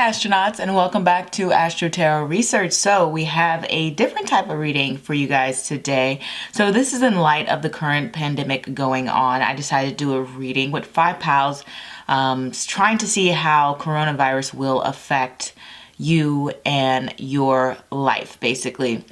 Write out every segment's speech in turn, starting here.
astronauts, and welcome back to Astro-Tarot Research. So we have a different type of reading for you guys today. So this is in light of the current pandemic going on. I decided to do a reading with 5 pals, trying to see how coronavirus will affect you and your life, basically.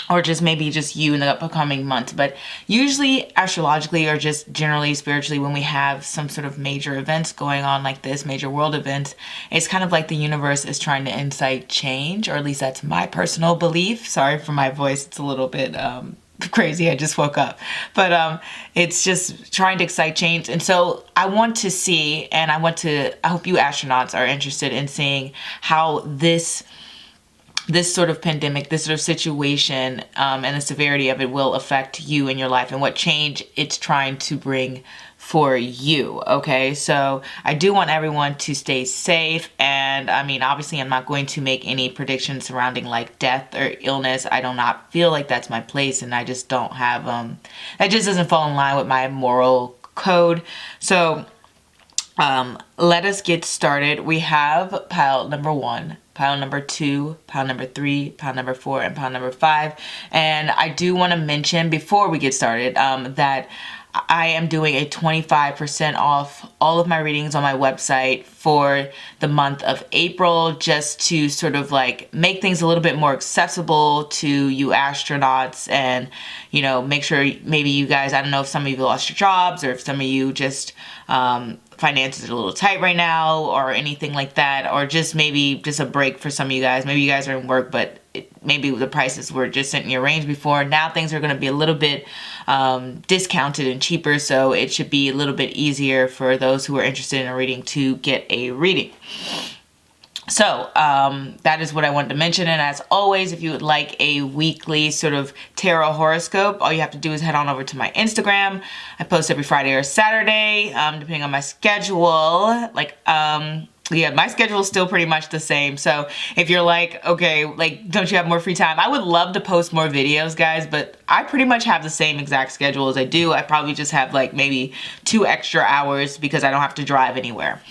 Or just maybe just you in the upcoming months. But usually astrologically or just generally spiritually, when we have some sort of major events going on like this, major world events, it's kind of like the universe is trying to incite change, or at least that's my personal belief. Sorry for my voice, it's a little bit crazy. I just woke up. But it's just trying to excite change. And so I want to see, and I hope you astronauts are interested in seeing how this sort of pandemic, this sort of situation, and the severity of it will affect you in your life and what change it's trying to bring for you. Okay, so I do want everyone to stay safe, and I mean, obviously I'm not going to make any predictions surrounding like death or illness. I do not feel like that's my place, and I just don't have that just doesn't fall in line with my moral code. So let us get started. We have pile number 1, pile number 2, pile number 3, pile number 4, and pile number 5. And I do want to mention before we get started that I am doing a 25% off all of my readings on my website for the month of April, just to sort of like make things a little bit more accessible to you astronauts, and you know, make sure maybe you guys, I don't know if some of you lost your jobs, or if some of you just finances are a little tight right now, or anything like that, or just maybe just a break for some of you guys. Maybe you guys are in work, but maybe the prices were just in your range before. Now things are going to be a little bit discounted and cheaper, so it should be a little bit easier for those who are interested in a reading to get a reading. So that is what I wanted to mention. And as always, if you would like a weekly sort of tarot horoscope, all you have to do is head on over to my Instagram. I post every Friday or Saturday, depending on my schedule. Yeah, my schedule is still pretty much the same. So if you're like, okay, like, don't you have more free time? I would love to post more videos, guys, but I pretty much have the same exact schedule as I do. I probably just have like maybe 2 extra hours because I don't have to drive anywhere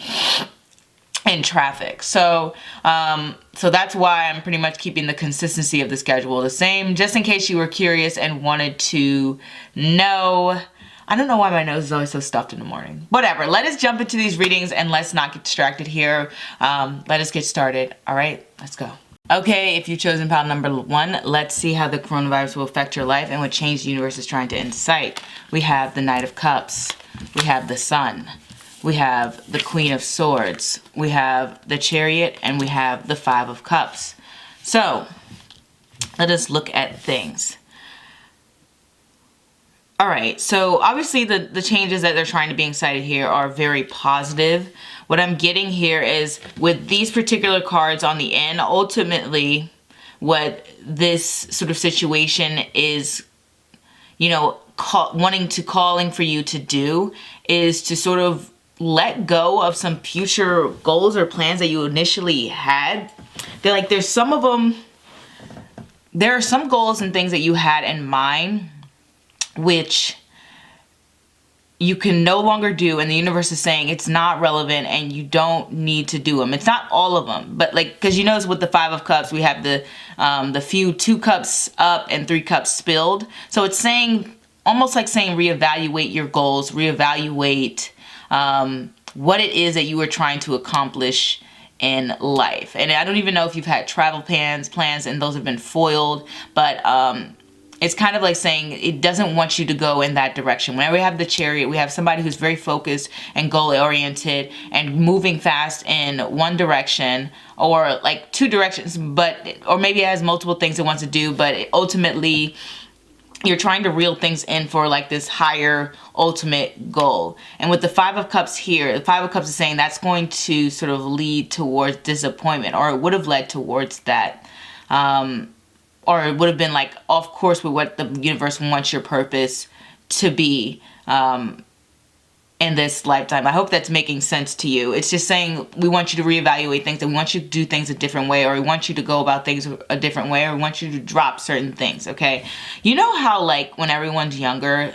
in traffic. So so that's why I'm pretty much keeping the consistency of the schedule the same, just in case you were curious and wanted to know. I don't know why my nose is always so stuffed in the morning. Whatever, let us jump into these readings and let's not get distracted here. Let us get started. All right, let's go. Okay, if you've chosen pile number 1, let's see how the coronavirus will affect your life and what change the universe is trying to incite. We have the Knight of Cups. We have the Sun. We have the Queen of Swords. We have the Chariot, and we have the 5 of Cups. So let us look at things. All right, so obviously the changes that they're trying to be incited here are very positive. What I'm getting here is with these particular cards on the end, ultimately what this sort of situation is, you know, calling for you to do is to sort of let go of some future goals or plans that you initially had. There are some goals and things that you had in mind which you can no longer do, and the universe is saying it's not relevant and you don't need to do them. It's not all of them, but like, because you notice with the 5 of Cups, we have the 2 cups up and 3 cups spilled. So it's saying, almost like saying, reevaluate your goals, reevaluate what it is that you were trying to accomplish in life. And I don't even know if you've had travel plans and those have been foiled, but it's kind of like saying it doesn't want you to go in that direction. Whenever we have the Chariot, we have somebody who's very focused and goal-oriented and moving fast in one direction, or like 2 directions, or maybe it has multiple things it wants to do, but ultimately you're trying to reel things in for like this higher ultimate goal. And with the 5 of Cups here, the 5 of Cups is saying that's going to sort of lead towards disappointment, or it would have led towards that. Or it would have been like off course with what the universe wants your purpose to be. in this lifetime. I hope that's making sense to you. It's just saying we want you to reevaluate things, and we want you to do things a different way, or we want you to go about things a different way, or we want you to drop certain things, okay? You know how like when everyone's younger,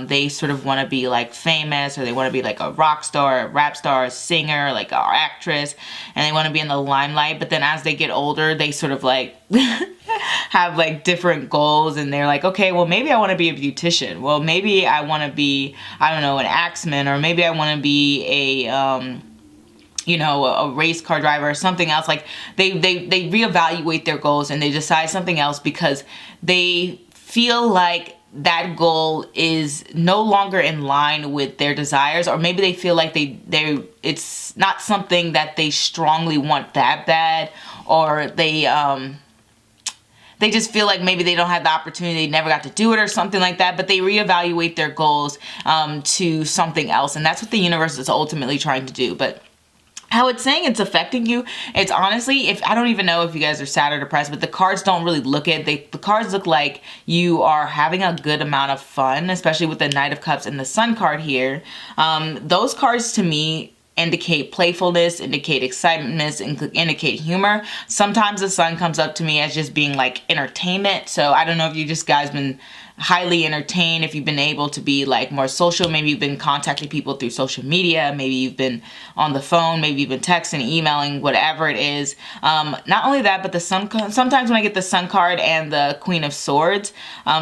they sort of want to be like famous, or they want to be like a rock star, a rap star, a singer, like an actress, and they want to be in the limelight, but then as they get older, they sort of like have like different goals, and they're like, okay, well maybe I want to be a beautician, well maybe I want to be, I don't know, an axeman, or maybe I want to be a you know, a race car driver or something else. Like they reevaluate their goals and they decide something else because they feel like that goal is no longer in line with their desires, or maybe they feel like it's not something that they strongly want that bad, or they just feel like maybe they don't have the opportunity, they never got to do it or something like that, but they reevaluate their goals to something else. And that's what the universe is ultimately trying to do. But how it's saying it's affecting you, it's honestly, if I don't even know if you guys are sad or depressed, but the cards don't really look it. The cards look like you are having a good amount of fun, especially with the Knight of Cups and the Sun card here. Those cards to me indicate playfulness, indicate excitement, indicate humor. Sometimes the Sun comes up to me as just being like entertainment. So I don't know if you just guys been highly entertained, if you've been able to be like more social, maybe you've been contacting people through social media, maybe you've been on the phone, maybe you've been texting, emailing, whatever it is. Not only that, but the Sun, sometimes when I get the Sun card and the Queen of Swords,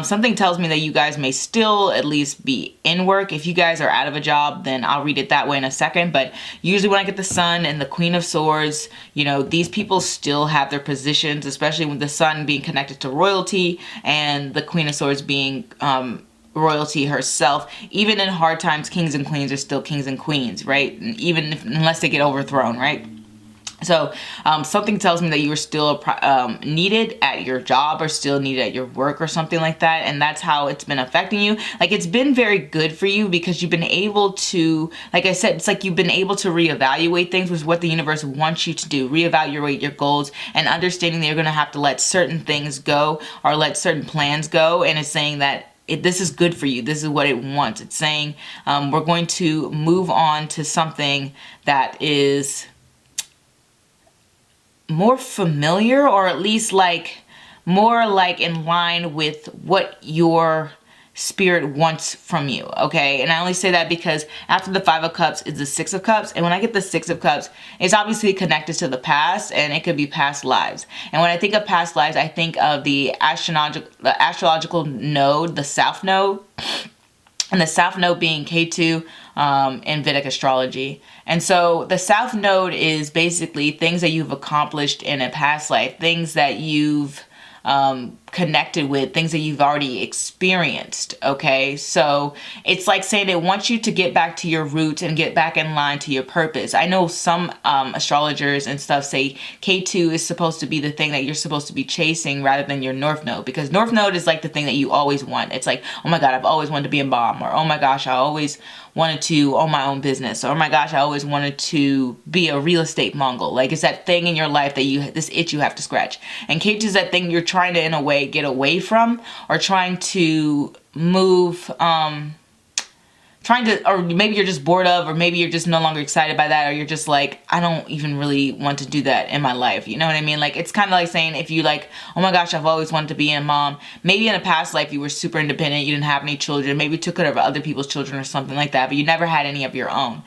something tells me that you guys may still at least be in work. If you guys are out of a job, then I'll read it that way in a second. But usually when I get the Sun and the Queen of Swords, you know, these people still have their positions, especially with the Sun being connected to royalty and the Queen of Swords being royalty herself. Even in hard times, kings and queens are still kings and queens, right? Even unless they get overthrown, right? So something tells me that you are still needed at your job, or still needed at your work, or something like that. And that's how it's been affecting you. Like, it's been very good for you because you've been able to, like I said, it's like you've been able to reevaluate things, which is what the universe wants you to do. Reevaluate your goals, and understanding that you're going to have to let certain things go, or let certain plans go. And it's saying that this is good for you. This is what it wants. It's saying we're going to move on to something that is more familiar, or at least like more like in line with what your spirit wants from you, okay? And I only say that because after the Five of Cups is the Six of Cups, and when I get the Six of Cups, it's obviously connected to the past, and it could be past lives. And when I think of past lives, I think of the astrological node, the South Node, and the South Node being K2 in Vedic astrology. And so the South Node is basically things that you've accomplished in a past life, things that you've connected with, things that you've already experienced, okay? So it's like saying it wants you to get back to your roots and get back in line to your purpose. I know some astrologers and stuff say K2 is supposed to be the thing that you're supposed to be chasing rather than your North Node, because North Node is like the thing that you always want. It's like, oh my God, I've always wanted to be a mom, or oh my gosh, I always wanted to own my own business, or oh my gosh, I always wanted to be a real estate mogul. Like, it's that thing in your life that this itch you have to scratch. And K2 is that thing you're trying to, in a way, get away from, or trying to move, or maybe you're just bored of, or maybe you're just no longer excited by that, or you're just like, I don't even really want to do that in my life. You know what I mean? Like, it's kind of like saying, if you like, oh my gosh, I've always wanted to be a mom. Maybe in a past life you were super independent, you didn't have any children, maybe you took care of other people's children or something like that, but you never had any of your own.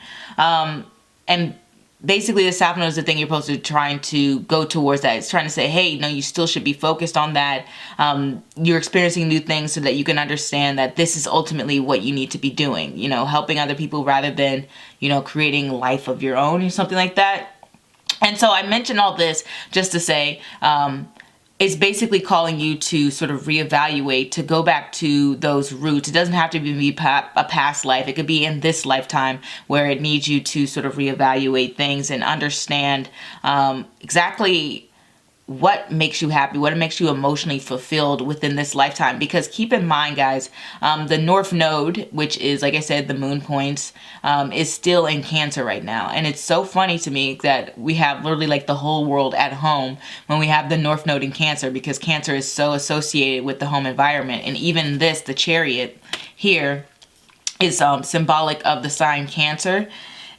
And basically the South Node is the thing you're supposed to trying to go towards that. It's trying to say, hey, no, you still should be focused on that. You're experiencing new things so that you can understand that this is ultimately what you need to be doing, you know, helping other people rather than, you know, creating life of your own or something like that. And so I mentioned all this just to say, it's basically calling you to sort of reevaluate, to go back to those roots. It doesn't have to be a past life. It could be in this lifetime where it needs you to sort of reevaluate things and understand exactly what makes you happy, what makes you emotionally fulfilled within this lifetime. Because keep in mind, guys, the North Node, which is, like I said, the moon points, is still in Cancer right now. And it's so funny to me that we have literally like the whole world at home when we have the North Node in Cancer, because Cancer is so associated with the home environment. And even this, the Chariot here, is symbolic of the sign Cancer.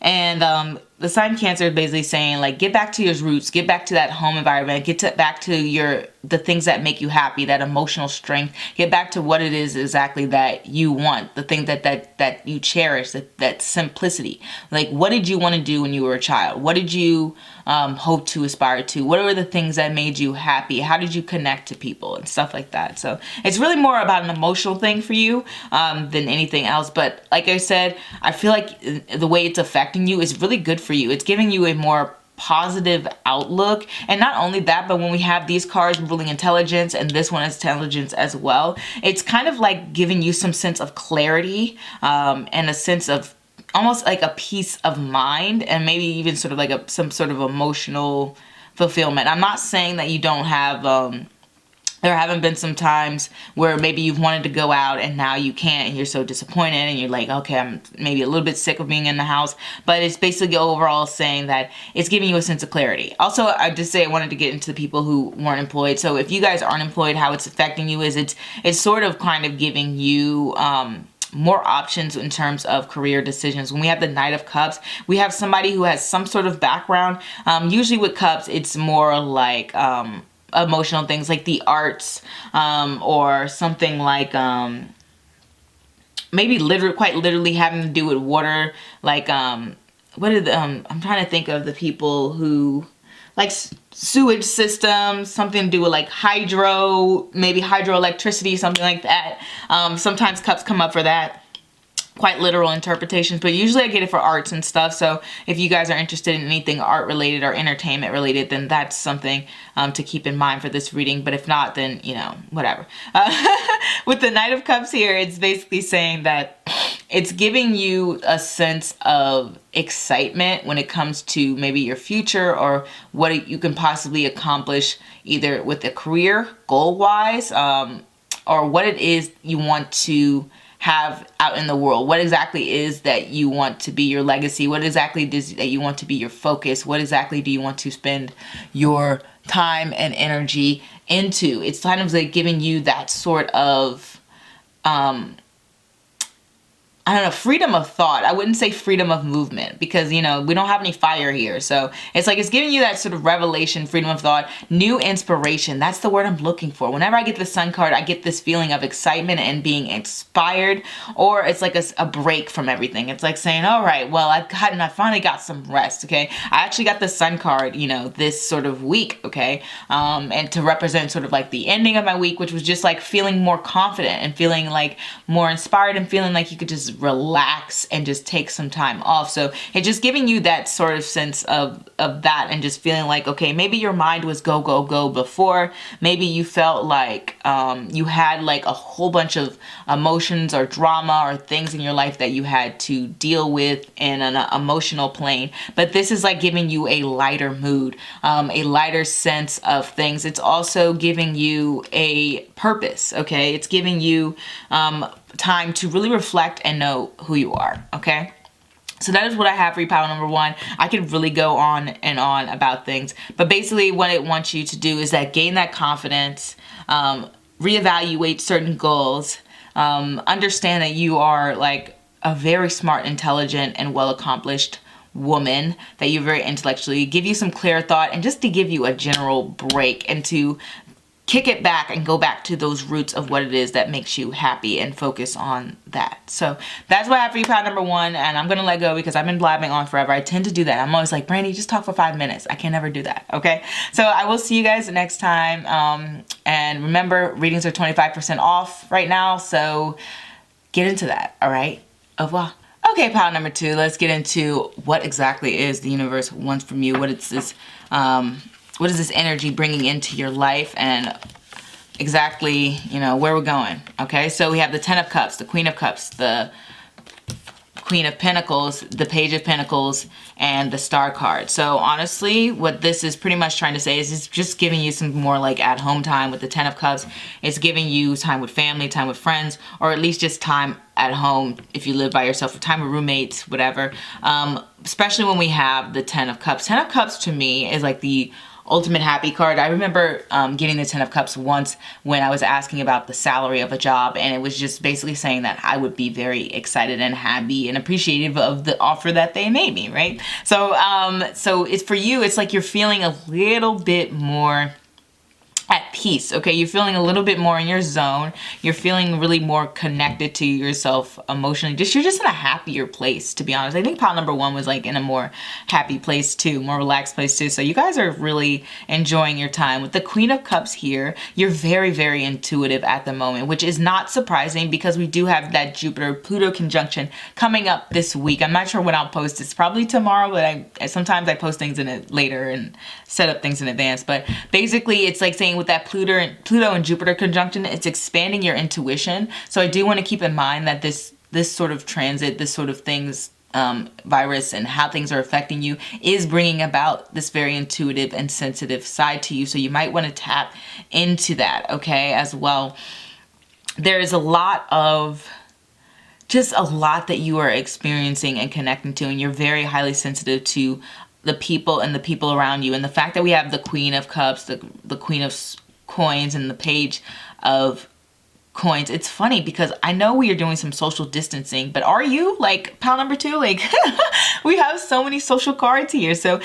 And the sign Cancer is basically saying, like, get back to your roots, get back to that home environment, back to the things that make you happy, that emotional strength, get back to what it is exactly that you want, the thing that you cherish, that simplicity. Like, what did you want to do when you were a child? What did you hope to aspire to? What were the things that made you happy? How did you connect to people and stuff like that? So it's really more about an emotional thing for you than anything else. But like I said, I feel like the way it's affecting you is really good for you. It's giving you a more positive outlook. And not only that, but when we have these cards ruling intelligence and this one is intelligence as well, it's kind of like giving you some sense of clarity and a sense of almost like a peace of mind, and maybe even sort of like some sort of emotional fulfillment. I'm not saying that you don't have there haven't been some times where maybe you've wanted to go out and now you can't and you're so disappointed and you're like, okay, I'm maybe a little bit sick of being in the house. But it's basically overall saying that it's giving you a sense of clarity. Also, I just say I wanted to get into the people who weren't employed. So if you guys aren't employed, how it's affecting you is it's sort of kind of giving you more options in terms of career decisions. When we have the Knight of Cups, we have somebody who has some sort of background. Usually with cups, it's more like emotional things like the arts, or something like maybe quite literally having to do with water. Like I'm trying to think of the people who like sewage systems, something to do with like maybe hydroelectricity, something like that. Sometimes cups come up for that. Quite literal interpretations, but usually I get it for arts and stuff. So if you guys are interested in anything art related or entertainment related, then that's something to keep in mind for this reading. But if not, then, you know, whatever. With the Knight of Cups here, it's basically saying that it's giving you a sense of excitement when it comes to maybe your future or what you can possibly accomplish either with a career goal-wise, or what it is you want to have out in the world. What exactly is that you want to be your legacy? What exactly is that you want to be your focus? What exactly do you want to spend your time and energy into? It's kind of like giving you that sort of I don't know, freedom of thought. I wouldn't say freedom of movement because, you know, we don't have any fire here. So it's like it's giving you that sort of revelation, freedom of thought, new inspiration. That's the word I'm looking for. Whenever I get the Sun card, I get this feeling of excitement and being inspired, or it's like a break from everything. It's like saying, all right, well, I finally got some rest, okay? I actually got the Sun card, you know, this sort of week, okay? And to represent sort of like the ending of my week, which was just like feeling more confident and feeling like more inspired and feeling like you could just relax and just take some time off. So it's just giving you that sort of sense of that, and just feeling like, okay, maybe your mind was go, go, go before. Maybe you felt like you had like a whole bunch of emotions or drama or things in your life that you had to deal with in an emotional plane. But this is like giving you a lighter mood, a lighter sense of things. It's also giving you a purpose, okay? It's giving you time to really reflect and know who you are, okay? So that is what I have for you, pile number one. I could really go on and on about things, but basically what it wants you to do is that gain that confidence, reevaluate certain goals, understand that you are like a very smart, intelligent, and well-accomplished woman, that you're very intellectually, give you some clear thought, and just to give you a general break and to kick it back and go back to those roots of what it is that makes you happy and focus on that. So that's what I have for you, pile number one, and I'm gonna let go because I've been blabbing on forever. I tend to do that. I'm always like, Brandy, just talk for 5 minutes. I can never do that, okay? So I will see you guys next time, and remember, readings are 25% off right now, so get into that, all right? Au revoir. Okay, pile number two, let's get into what exactly is the universe wants from you. What is this energy bringing into your life, and exactly, you know, where we're going, okay? So we have the Ten of Cups, the Queen of Cups, the Queen of Pentacles, the Page of Pentacles, and the Star card. So honestly, what this is pretty much trying to say is it's just giving you some more like at-home time with the Ten of Cups. It's giving you time with family, time with friends, or at least just time at home, if you live by yourself, or time with roommates, whatever. Especially when we have the 10 of Cups. 10 of Cups to me is like the ultimate happy card. I remember getting the 10 of Cups once when I was asking about the salary of a job, and it was just basically saying that I would be very excited and happy and appreciative of the offer that they made me, right? So so it's for you, it's like you're feeling a little bit more at peace, okay? You're feeling a little bit more in your zone. You're feeling really more connected to yourself emotionally. You're just in a happier place, to be honest. I think pile number 1 was like in a more happy place too, more relaxed place too. So you guys are really enjoying your time. With the Queen of Cups here, you're very, very intuitive at the moment, which is not surprising because we do have that Jupiter-Pluto conjunction coming up this week. I'm not sure when I'll post. It's probably tomorrow, but sometimes I post things in it later and set up things in advance. But basically, it's like saying with that Pluto and Jupiter conjunction, it's expanding your intuition. So I do want to keep in mind that this sort of transit, this sort of things, virus and how things are affecting you is bringing about this very intuitive and sensitive side to you. So you might want to tap into that, okay, as well. There is just a lot that you are experiencing and connecting to, and you're very highly sensitive to the people and the people around you. And the fact that we have the Queen of Cups, the Queen of Coins, and the Page of Coins, it's funny because I know we are doing some social distancing, but are you? Like pile number 2, like we have so many social cards here. So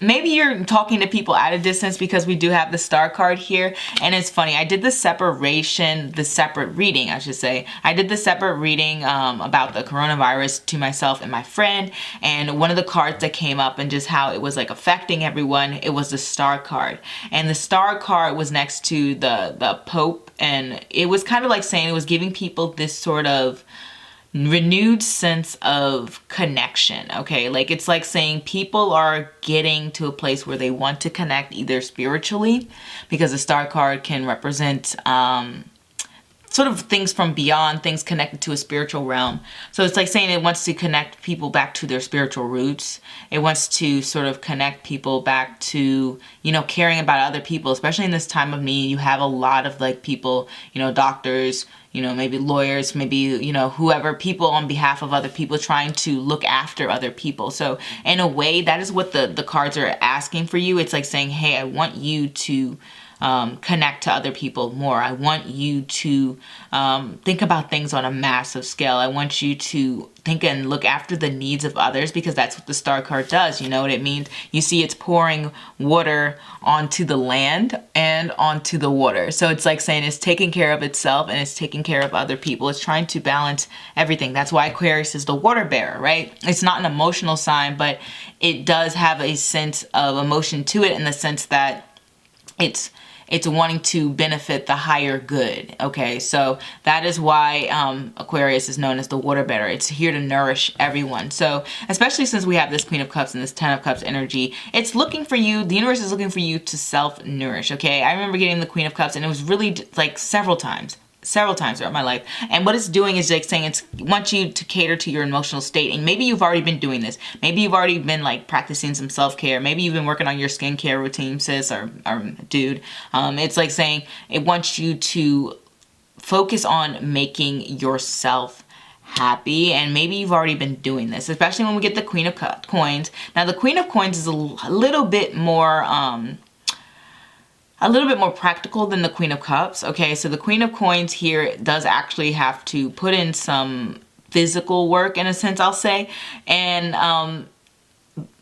maybe you're talking to people at a distance because we do have the Star card here. And it's funny, I did the separate reading, I should say. I did the separate reading about the coronavirus to myself and my friend. And one of the cards that came up and just how it was like affecting everyone, it was the Star card. And the Star card was next to the Pope. And it was kind of like saying it was giving people this sort of renewed sense of connection, okay? Like it's like saying people are getting to a place where they want to connect either spiritually, because the Star card can represent sort of things from beyond, things connected to a spiritual realm. So it's like saying it wants to connect people back to their spiritual roots. It wants to sort of connect people back to, you know, caring about other people, especially in this time of need. You have a lot of like people, you know, doctors, you know, maybe lawyers, maybe, you know, whoever, people on behalf of other people trying to look after other people. So in a way, that is what the cards are asking for you. It's like saying, hey, I want you to connect to other people more. I want you to think about things on a massive scale. I want you to think and look after the needs of others, because that's what the Star card does. You know what it means? You see it's pouring water onto the land and onto the water. So it's like saying it's taking care of itself and it's taking care of other people. It's trying to balance everything. That's why Aquarius is the water bearer, right? It's not an emotional sign, but it does have a sense of emotion to it, in the sense that it's wanting to benefit the higher good, okay? So that is why Aquarius is known as the water bearer. It's here to nourish everyone. So especially since we have this Queen of Cups and this 10 of Cups energy, it's looking for you, the universe is looking for you to self-nourish, okay? I remember getting the Queen of Cups, and it was really like several times throughout my life. And what it's doing is like saying it wants you to cater to your emotional state. And maybe you've already been doing this. Maybe you've already been like practicing some self-care. Maybe you've been working on your skincare routine, sis or dude. It's like saying it wants you to focus on making yourself happy. And maybe you've already been doing this, especially when we get the Queen of Coins. Now the Queen of Coins is a little bit more practical than the Queen of Cups. Okay, so the Queen of Coins here does actually have to put in some physical work, in a sense, I'll say. And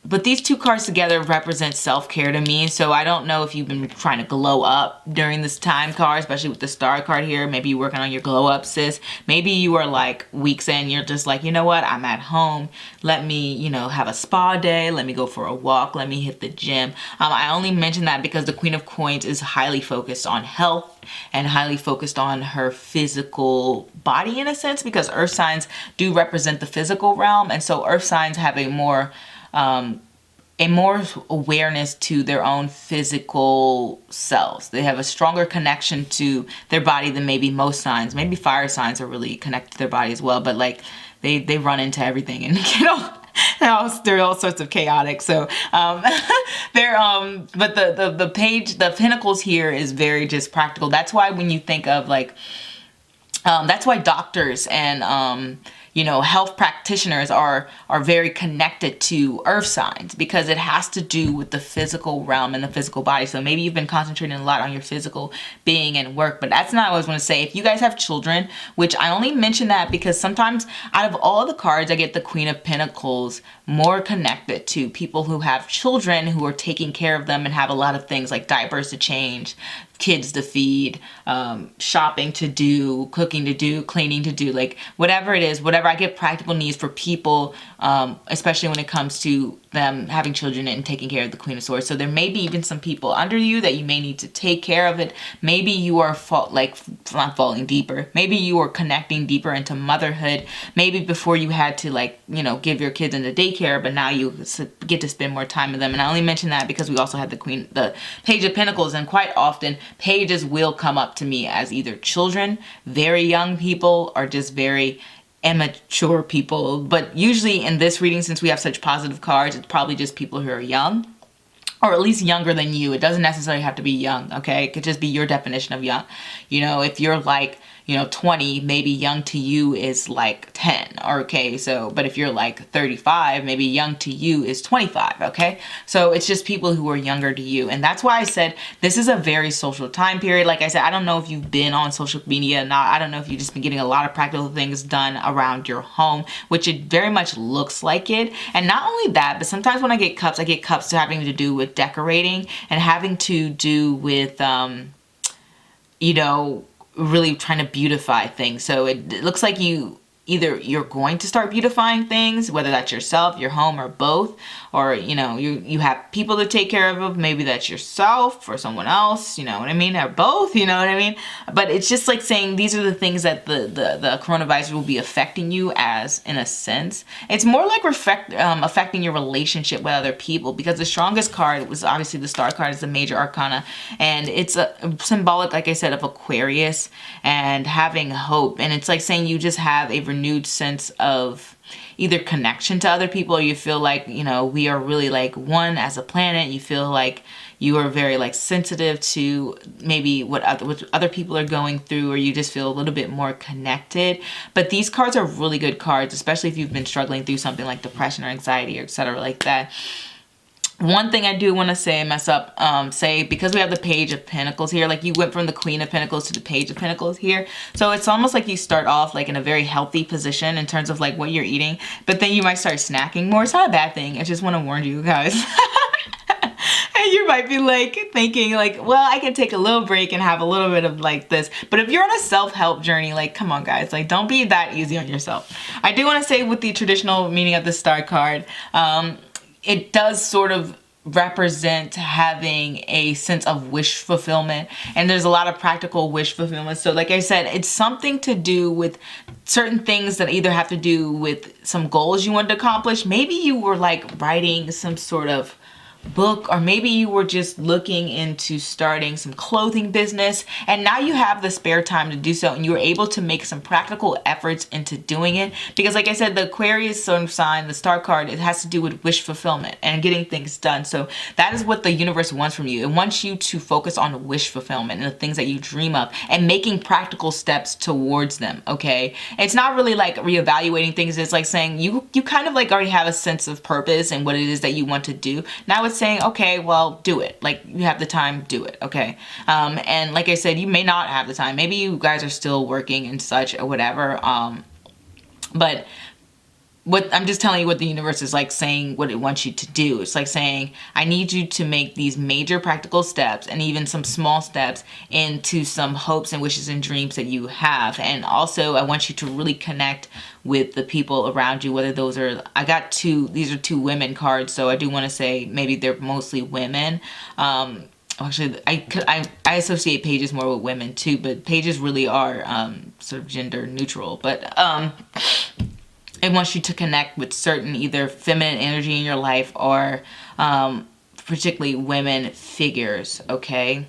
but these two cards together represent self-care to me. So I don't know if you've been trying to glow up during this time card, especially with the Star card here. Maybe you're working on your glow up, sis. Maybe you are like weeks in, you're just like, you know what? I'm at home. Let me, you know, have a spa day. Let me go for a walk. Let me hit the gym. I only mention that because the Queen of Coins is highly focused on health and highly focused on her physical body, in a sense, because earth signs do represent the physical realm. And so earth signs have a more awareness to their own physical selves. They have a stronger connection to their body than maybe most signs. Maybe fire signs are really connected to their body as well, but like they run into everything and they're all sorts of chaotic. So but the Pentacles here is very just practical. That's why when you think of like That's why doctors and you know, health practitioners are very connected to earth signs, because it has to do with the physical realm and the physical body. So maybe you've been concentrating a lot on your physical being and work, but that's not what I was going to say. If you guys have children, which I only mention that because sometimes out of all the cards, I get the Queen of Pentacles more connected to people who have children, who are taking care of them and have a lot of things like diapers to change, kids to feed, shopping to do, cooking to do, cleaning to do, like whatever it is, whatever. I get practical needs for people, especially when it comes to them having children and taking care of the Queen of Swords. So there may be even some people under you that you may need to take care of it. Maybe you are not falling deeper. Maybe you are connecting deeper into motherhood. Maybe before you had to, like, you know, give your kids into daycare, but now you get to spend more time with them. And I only mention that because we also had the Page of Pentacles, and quite often pages will come up to me as either children, very young people, or just very immature people. But usually in this reading, since we have such positive cards, it's probably just people who are young, or at least younger than you. It doesn't necessarily have to be young, okay? It could just be your definition of young. You know, if you're like, you know, 20, maybe young to you is like 10, okay? So, but if you're like 35, maybe young to you is 25, okay? So it's just people who are younger to you. And that's why I said this is a very social time period. Like I said, I don't know if you've been on social media or not. I don't know if you've just been getting a lot of practical things done around your home, which it very much looks like it. And not only that, but sometimes when I get cups having to do with decorating and having to do with, you know, really trying to beautify things. So it looks like either you're going to start beautifying things, whether that's yourself, your home, or both, or, you know, you have people to take care of. Maybe that's yourself or someone else, you know what I mean, or both, you know what I mean. But it's just like saying these are the things that the coronavirus will be affecting you as, in a sense. It's more like affecting your relationship with other people, because the strongest card was obviously the Star card, is the major arcana, and it's a symbolic, like I said, of Aquarius and having hope. And it's like saying you just have a renewed sense of either connection to other people, or you feel like, you know, we are really like one as a planet. You feel like you are very like sensitive to maybe what other people are going through, or you just feel a little bit more connected. But these cards are really good cards, especially if you've been struggling through something like depression or anxiety or etc. like that. One thing I do want to say, because we have the Page of Pentacles here, like you went from the Queen of Pentacles to the Page of Pentacles here. So it's almost like you start off like in a very healthy position in terms of like what you're eating, but then you might start snacking more. It's not a bad thing. I just want to warn you guys. And you might be like thinking like, well, I can take a little break and have a little bit of like this. But if you're on a self-help journey, like, come on guys, like don't be that easy on yourself. I do want to say with the traditional meaning of the Star card, it does sort of represent having a sense of wish fulfillment, and there's a lot of practical wish fulfillment. So like I said, it's something to do with certain things that either have to do with some goals you wanted to accomplish. Maybe you were like writing some sort of book, or maybe you were just looking into starting some clothing business, and now you have the spare time to do so, and you're able to make some practical efforts into doing it. Because like I said, the Aquarius sun sign, the Star card, it has to do with wish fulfillment and getting things done. So that is what the universe wants from you. It wants you to focus on wish fulfillment and the things that you dream of, and making practical steps towards them, okay? It's not really like reevaluating things. It's like saying you kind of like already have a sense of purpose and what it is that you want to do. Now it's saying, okay, well, do it. Like, you have the time, do it, okay? And like I said, you may not have the time. Maybe you guys are still working and such or whatever. But what I'm just telling you what the universe is like saying, what it wants you to do. It's like saying, I need you to make these major practical steps, and even some small steps, into some hopes and wishes and dreams that you have. And also I want you to really connect with the people around you, whether those are, these are two women cards, so I do want to say maybe they're mostly women. Actually, I associate pages more with women too, but pages really are sort of gender neutral. But it wants you to connect with certain either feminine energy in your life, or particularly women figures, okay?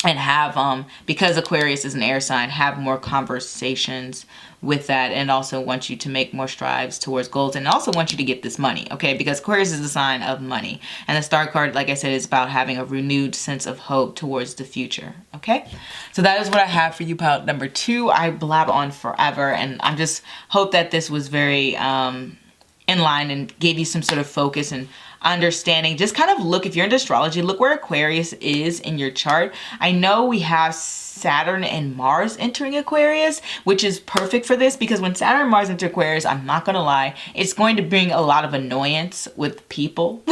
and have because Aquarius is an air sign, have more conversations with that, and also want you to make more strives towards goals, and also want you to get this money, okay? Because Aquarius is a sign of money, and the star card, like I said, is about having a renewed sense of hope towards the future, okay? So that is what I have for you, pile number 2. I blab on forever, and I just hope that this was very in line and gave you some sort of focus and understanding. Just kind of look, if you're into astrology, look where Aquarius is in your chart. I know we have Saturn and Mars entering Aquarius, which is perfect for this, because when Saturn and Mars enter Aquarius, I'm not gonna lie, it's going to bring a lot of annoyance with people.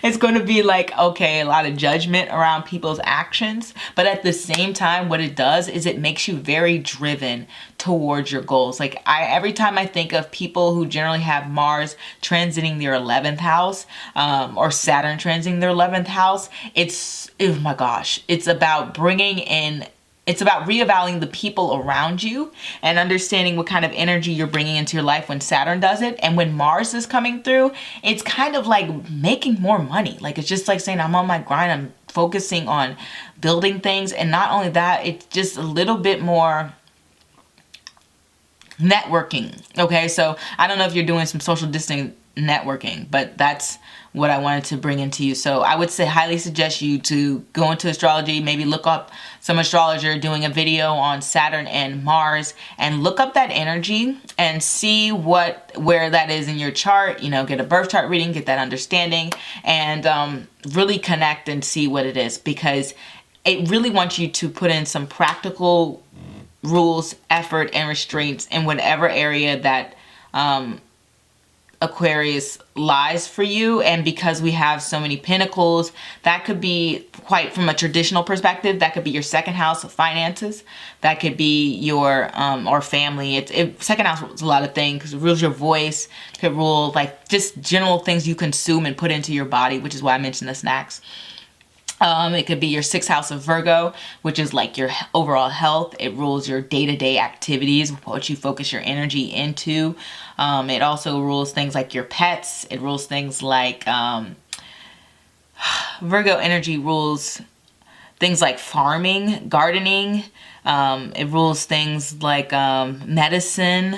It's going to be like, okay, a lot of judgment around people's actions, but at the same time, what it does is it makes you very driven towards your goals. Like every time I think of people who generally have Mars transiting their 11th house, or Saturn transiting their 11th house, it's, oh my gosh, it's about bringing in, it's about reevaluating the people around you and understanding what kind of energy you're bringing into your life when Saturn does it. And when Mars is coming through, it's kind of like making more money. Like, it's just like saying, I'm on my grind, I'm focusing on building things. And not only that, it's just a little bit more networking. Okay, so I don't know if you're doing some social distancing networking, but that's what I wanted to bring into you. So I would say highly suggest you to go into astrology, maybe look up some astrologer doing a video on Saturn and Mars, and look up that energy and see where that is in your chart. You know, get a birth chart reading, get that understanding, and really connect and see what it is, because it really wants you to put in some practical rules, effort, and restraints in whatever area that Aquarius lies for you. And because we have so many pentacles, that could be, quite from a traditional perspective, that could be your second house of finances, that could be your or family. Second house rules a lot of things, because it rules your voice, could rule like just general things you consume and put into your body, which is why I mentioned the snacks. It could be your 6th house of Virgo, which is like your overall health. It rules your day-to-day activities, what you focus your energy into. It also rules things like your pets. It rules things like Virgo energy rules things like farming, gardening. It rules things like medicine,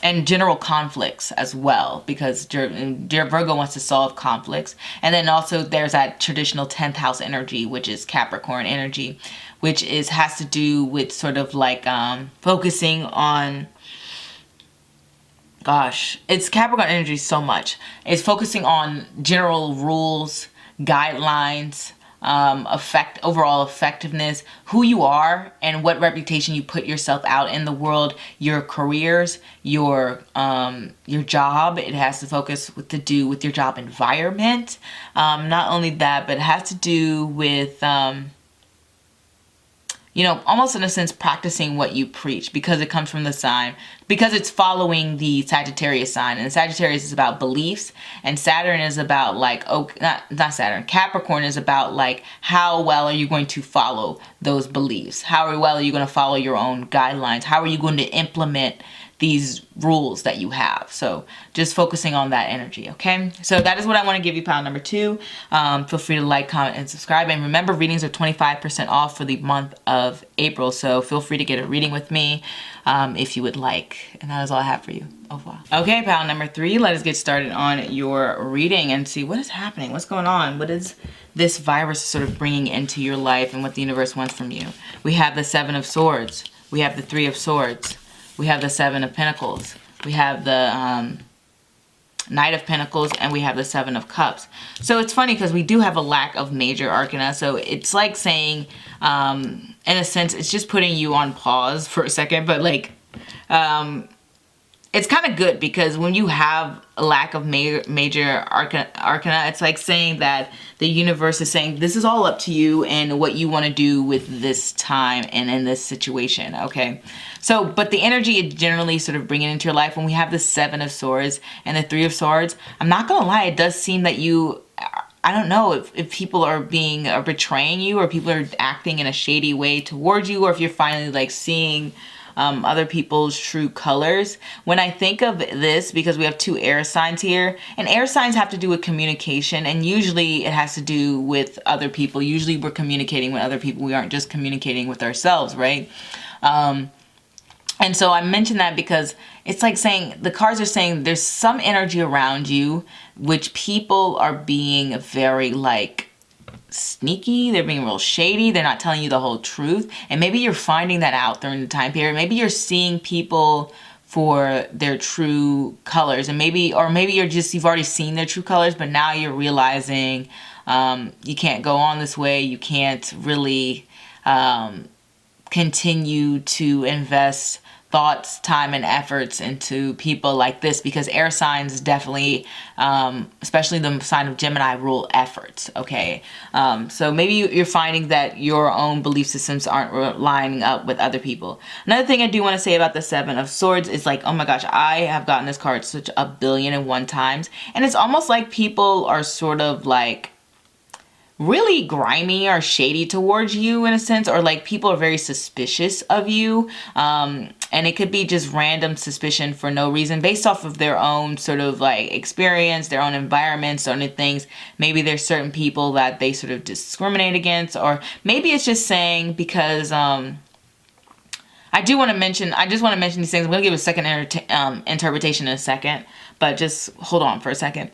and general conflicts as well, because Virgo wants to solve conflicts. And then also there's that traditional 10th house energy, which is Capricorn energy, which has to do with sort of like focusing on, gosh, it's Capricorn energy so much. It's focusing on general rules, guidelines, overall effectiveness, who you are, and what reputation you put yourself out in the world, your careers, your job. It has to focus to do with your job environment. Not only that, but it has to do with you know, almost in a sense practicing what you preach, because it comes from the sign, because it's following the Sagittarius sign, and Sagittarius is about beliefs, and Saturn is about like, oh, not Saturn, Capricorn is about like, how well are you going to follow those beliefs? How well are you going to follow your own guidelines? How are you going to implement these rules that you have? So just focusing on that energy, okay? So that is what I want to give you, pile number 2. Feel free to like, comment, and subscribe. And remember, readings are 25% off for the month of April. So feel free to get a reading with me if you would like. And that is all I have for you. Au revoir. Okay, pile number 3, let us get started on your reading and see what is happening. What's going on? What is this virus sort of bringing into your life, and what the universe wants from you? We have the 7 of Swords. We have the 3 of Swords. We have the 7 of Pentacles. We have the Knight of Pentacles, and we have the 7 of Cups. So it's funny because we do have a lack of major arcana. So it's like saying, in a sense, it's just putting you on pause for a second. But like, it's kind of good, because when you have a lack of major arcana, it's like saying that the universe is saying, this is all up to you and what you want to do with this time and in this situation, okay? So, but the energy is generally sort of bringing into your life. When we have the 7 of Swords and the 3 of Swords, I'm not going to lie, it does seem that you, I don't know if people are betraying you, or people are acting in a shady way towards you, or if you're finally like seeing other people's true colors. When I think of this, because we have 2 air signs here, and air signs have to do with communication, and usually it has to do with other people. Usually we're communicating with other people. We aren't just communicating with ourselves, right? And so I mention that because it's like saying, the cards are saying there's some energy around you, which people are being very like sneaky. They're being real shady. They're not telling you the whole truth. And maybe you're finding that out during the time period. Maybe you're seeing people for their true colors, and maybe you've already seen their true colors, but now you're realizing you can't go on this way. You can't really continue to invest thoughts, time, and efforts into people like this, because air signs definitely, especially the sign of Gemini, rule efforts, okay? So maybe you're finding that your own belief systems aren't lining up with other people. Another thing I do want to say about the 7 of Swords is like, oh my gosh, I have gotten this card such 1,000,000,001 times, and it's almost like people are sort of like really grimy or shady towards you in a sense, or like people are very suspicious of you, and it could be just random suspicion for no reason based off of their own sort of like experience, their own environment, certain things. Maybe there's certain people that they sort of discriminate against, or maybe it's just saying because I just want to mention these things. I'm going to give a second interpretation in a second, but just hold on for a second.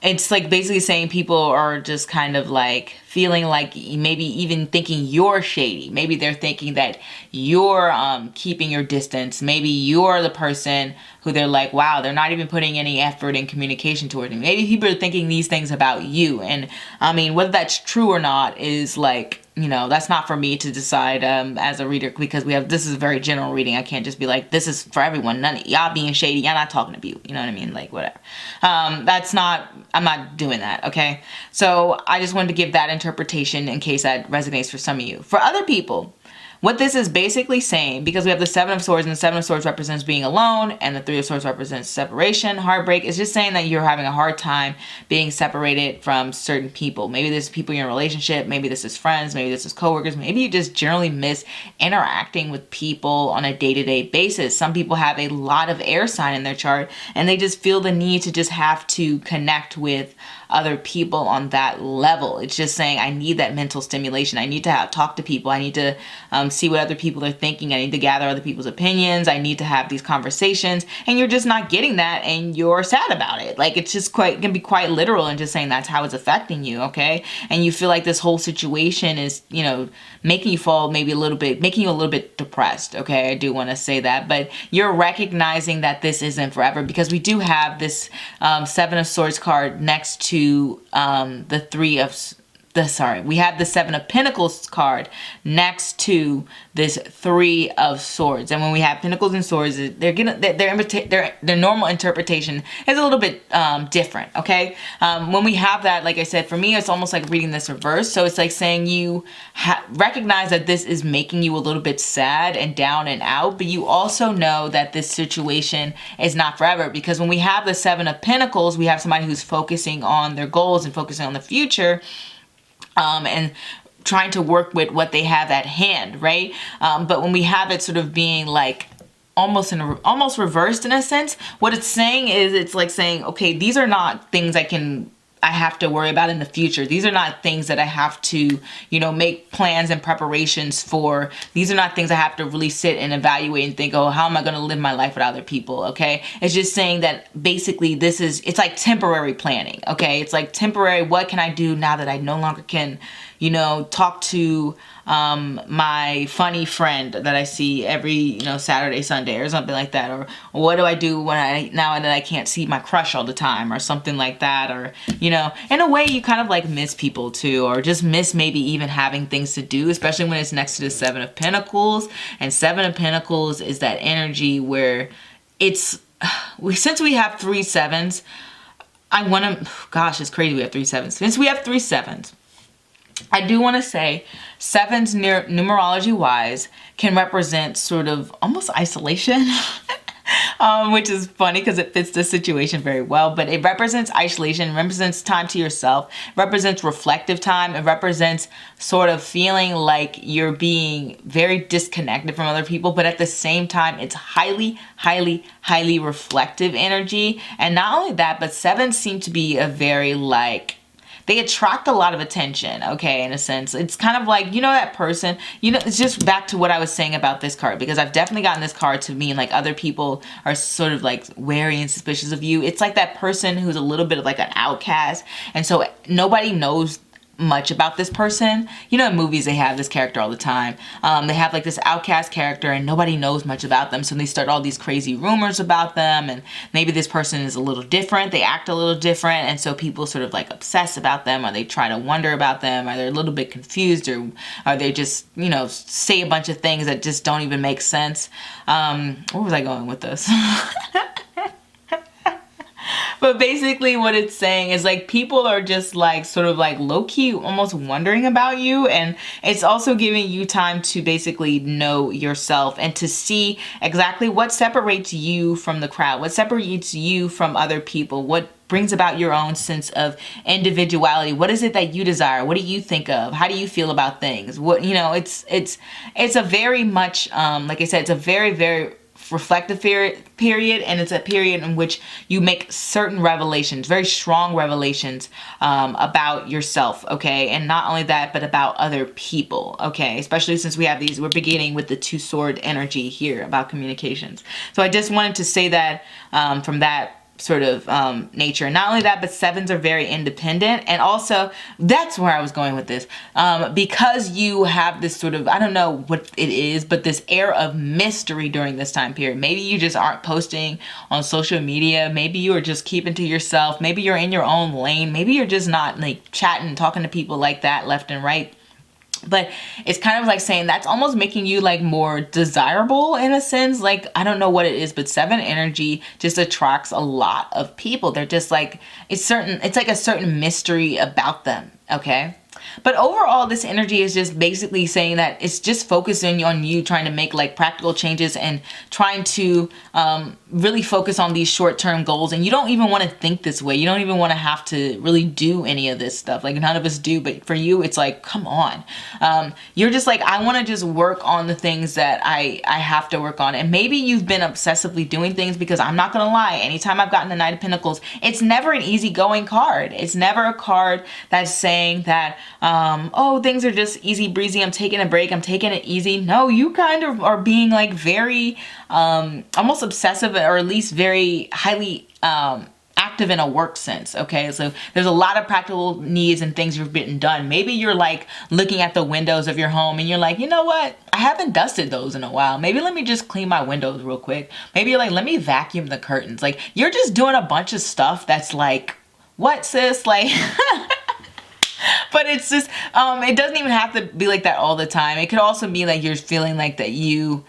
It's like basically saying people are just kind of like feeling like maybe even thinking you're shady. Maybe they're thinking that you're keeping your distance. Maybe you're the person who they're like, wow, they're not even putting any effort in communication toward me. Maybe people are thinking these things about you. And I mean, whether that's true or not is like, you know, that's not for me to decide as a reader, because this is a very general reading. I can't just be like, this is for everyone. None of y'all being shady. Y'all not talking to you. You know what I mean? Like, whatever. I'm not doing that. Okay. So I just wanted to give that interpretation in case that resonates for some of you. For other people, what this is basically saying, because we have the 7 of Swords, and the 7 of Swords represents being alone, and the 3 of Swords represents separation, heartbreak, is just saying that you're having a hard time being separated from certain people. Maybe this is people you're in a relationship, maybe this is friends, maybe this is coworkers, maybe you just generally miss interacting with people on a day-to-day basis. Some people have a lot of air sign in their chart, and they just feel the need to just have to connect with other people on that level. It's just saying, I need that mental stimulation. I need to talk to people. I need to see what other people are thinking. I need to gather other people's opinions. I need to have these conversations, and you're just not getting that, and you're sad about it. Like, it's just can be quite literal, and just saying that's how it's affecting you, okay? And you feel like this whole situation is, you know, making you a little bit depressed, okay? I do want to say that, but you're recognizing that this isn't forever, because we do have this 7 of Swords card next to we have the 7 of Pentacles card next to this 3 of Swords. And when we have Pentacles and Swords, their normal interpretation is a little bit different, okay? When we have that, like I said, for me, it's almost like reading this reverse. So it's like saying you recognize that this is making you a little bit sad and down and out, but you also know that this situation is not forever, because when we have the 7 of Pentacles, we have somebody who's focusing on their goals and focusing on the future, and trying to work with what they have at hand, right? But when we have it sort of being like almost reversed in a sense, what it's saying is, it's like saying, okay, these are not things I have to worry about in the future. These are not things that I have to, you know, make plans and preparations for. These are not things I have to really sit and evaluate and think, oh, how am I going to live my life with other people, okay? It's just saying that basically it's like temporary planning, okay? It's like temporary, what can I do now that I no longer can, you know, talk to my funny friend that I see every, you know, Saturday, Sunday or something like that, or what do I do now that I can't see my crush all the time or something like that, or, you know, in a way you kind of like miss people too, or just miss maybe even having things to do, especially when it's next to the 7 of Pentacles. And 7 of Pentacles is that energy where since we have 3 7s, it's crazy we have 3 7s. Since we have 3 7s, I do want to say 7s numerology wise can represent sort of almost isolation. which is funny because it fits the situation very well. But it represents isolation, represents time to yourself, represents reflective time, it represents sort of feeling like you're being very disconnected from other people, but at the same time, it's highly, highly, highly reflective energy. And not only that, but sevens seem to be a very like, they attract a lot of attention, okay, in a sense. It's kind of like, you know, that person, you know, it's just back to what I was saying about this card, because I've definitely gotten this card to mean like other people are sort of like wary and suspicious of you. It's like that person who's a little bit of like an outcast, and so nobody knows much about this person. You know, in movies they have this character all the time. They have like this outcast character and nobody knows much about them, so they start all these crazy rumors about them, and maybe this person is a little different, they act a little different, and so people sort of like obsess about them, or they try to wonder about them, or they're a little bit confused, or they just, you know, say a bunch of things that just don't even make sense. Where was I going with this? But basically what it's saying is like people are just like sort of like low-key almost wondering about you, and it's also giving you time to basically know yourself and to see exactly what separates you from the crowd, what separates you from other people, what brings about your own sense of individuality. What is it that you desire? What do you think of? How do you feel about things? What, you know, it's a very much like I said, it's a very, very reflective period, and it's a period in which you make certain revelations, very strong revelations about yourself, okay? And not only that, but about other people, okay? Especially since we have these, we're beginning with the two-sword energy here about communications. So I just wanted to say that from that sort of nature. Not only that, but sevens are very independent, and also that's where I was going with this, because you have this sort of, I don't know what it is, but this air of mystery during this time period. Maybe you just aren't posting on social media, maybe you are just keeping to yourself, maybe you're in your own lane, maybe you're just not like chatting, talking to people like that left and right. But it's kind of like saying that's almost making you like more desirable in a sense. Like, I don't know what it is, but seven energy just attracts a lot of people. They're just like, it's like a certain mystery about them, okay? But overall, this energy is just basically saying that it's just focusing on you trying to make like practical changes and trying to really focus on these short-term goals. And you don't even want to think this way. You don't even want to have to really do any of this stuff. Like, none of us do, but for you, it's like, come on. You're just like, I want to just work on the things that I have to work on. And maybe you've been obsessively doing things, because I'm not going to lie, anytime I've gotten the Knight of Pentacles, it's never an easygoing card. It's never a card that's saying that, oh, things are just easy breezy, I'm taking a break, I'm taking it easy. No, you kind of are being like very almost obsessive, or at least very highly active in a work sense, okay? So there's a lot of practical needs and things you've been done. Maybe you're like looking at the windows of your home and you're like, you know what? I haven't dusted those in a while. Maybe let me just clean my windows real quick. Maybe you're like, let me vacuum the curtains. Like, you're just doing a bunch of stuff that's like, what, sis? Like, but it's just, it doesn't even have to be like that all the time. It could also be like you're feeling like that you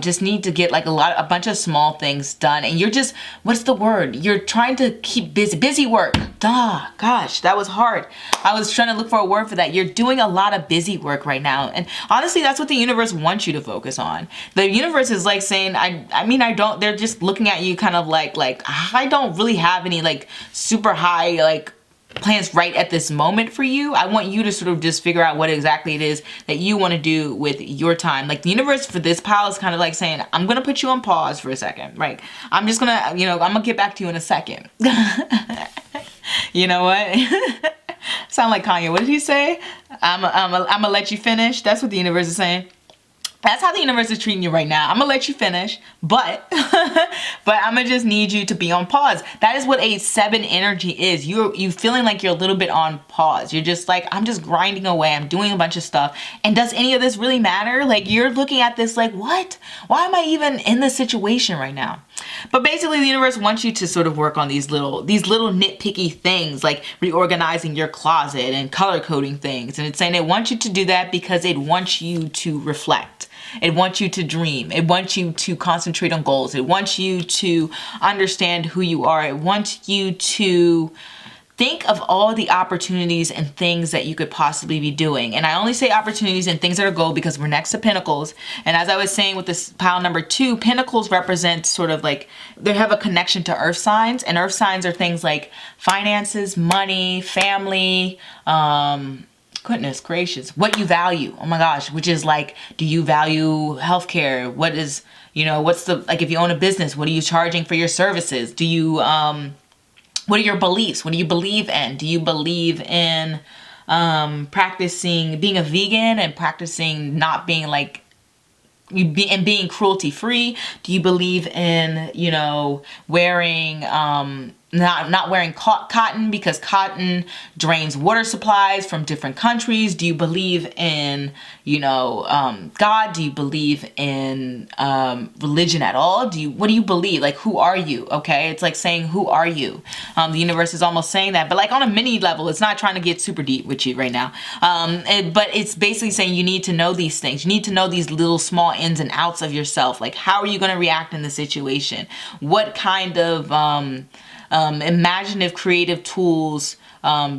just need to get like a bunch of small things done, and you're just, what's the word? You're trying to keep busy work. Duh, gosh, that was hard. I was trying to look for a word for that. You're doing a lot of busy work right now, and honestly, that's what the universe wants you to focus on. The universe is like saying, I mean, they're just looking at you kind of like I don't really have any like super high like plans right at this moment for you. I want you to sort of just figure out what exactly it is that you want to do with your time. Like, the universe for this pile is kind of like saying, I'm going to put you on pause for a second, right? I'm just going to, you know, I'm going to get back to you in a second. You know what? Sound like Kanye. What did he say? I'm going to let you finish. That's what the universe is saying. That's how the universe is treating you right now. I'm gonna let you finish, but I'm gonna just need you to be on pause. That is what a 7 energy is. You feeling like you're a little bit on pause. You're just like, I'm just grinding away. I'm doing a bunch of stuff. And does any of this really matter? Like, you're looking at this like, what? Why am I even in this situation right now? But basically, the universe wants you to sort of work on these little nitpicky things, like reorganizing your closet and color coding things. And it's saying it wants you to do that because it wants you to reflect. It wants you to dream. It wants you to concentrate on goals. It wants you to understand who you are. It wants you to think of all the opportunities and things that you could possibly be doing. And I only say opportunities and things that are gold because we're next to Pentacles. And as I was saying with this pile number 2, Pentacles represent sort of like, they have a connection to earth signs, and earth signs are things like finances, money, family, goodness gracious, what you value. Oh my gosh, which is like, do you value healthcare? What is, you know, what's the, like if you own a business, what are you charging for your services? Do you, what are your beliefs? What do you believe in? Do you believe in practicing being a vegan and practicing not being like, and being cruelty free? Do you believe in, you know, wearing, not wearing cotton because cotton drains water supplies from different countries? Do you believe in, you know, God? Do you believe in religion at all? What do you believe? Like, who are you? Okay, it's like saying, who are you? The universe is almost saying that, but like on a mini level. It's not trying to get super deep with you right now. But it's basically saying you need to know these things. You need to know these little small ins and outs of yourself. Like, how are you going to react in the situation? What kind of imaginative, creative tools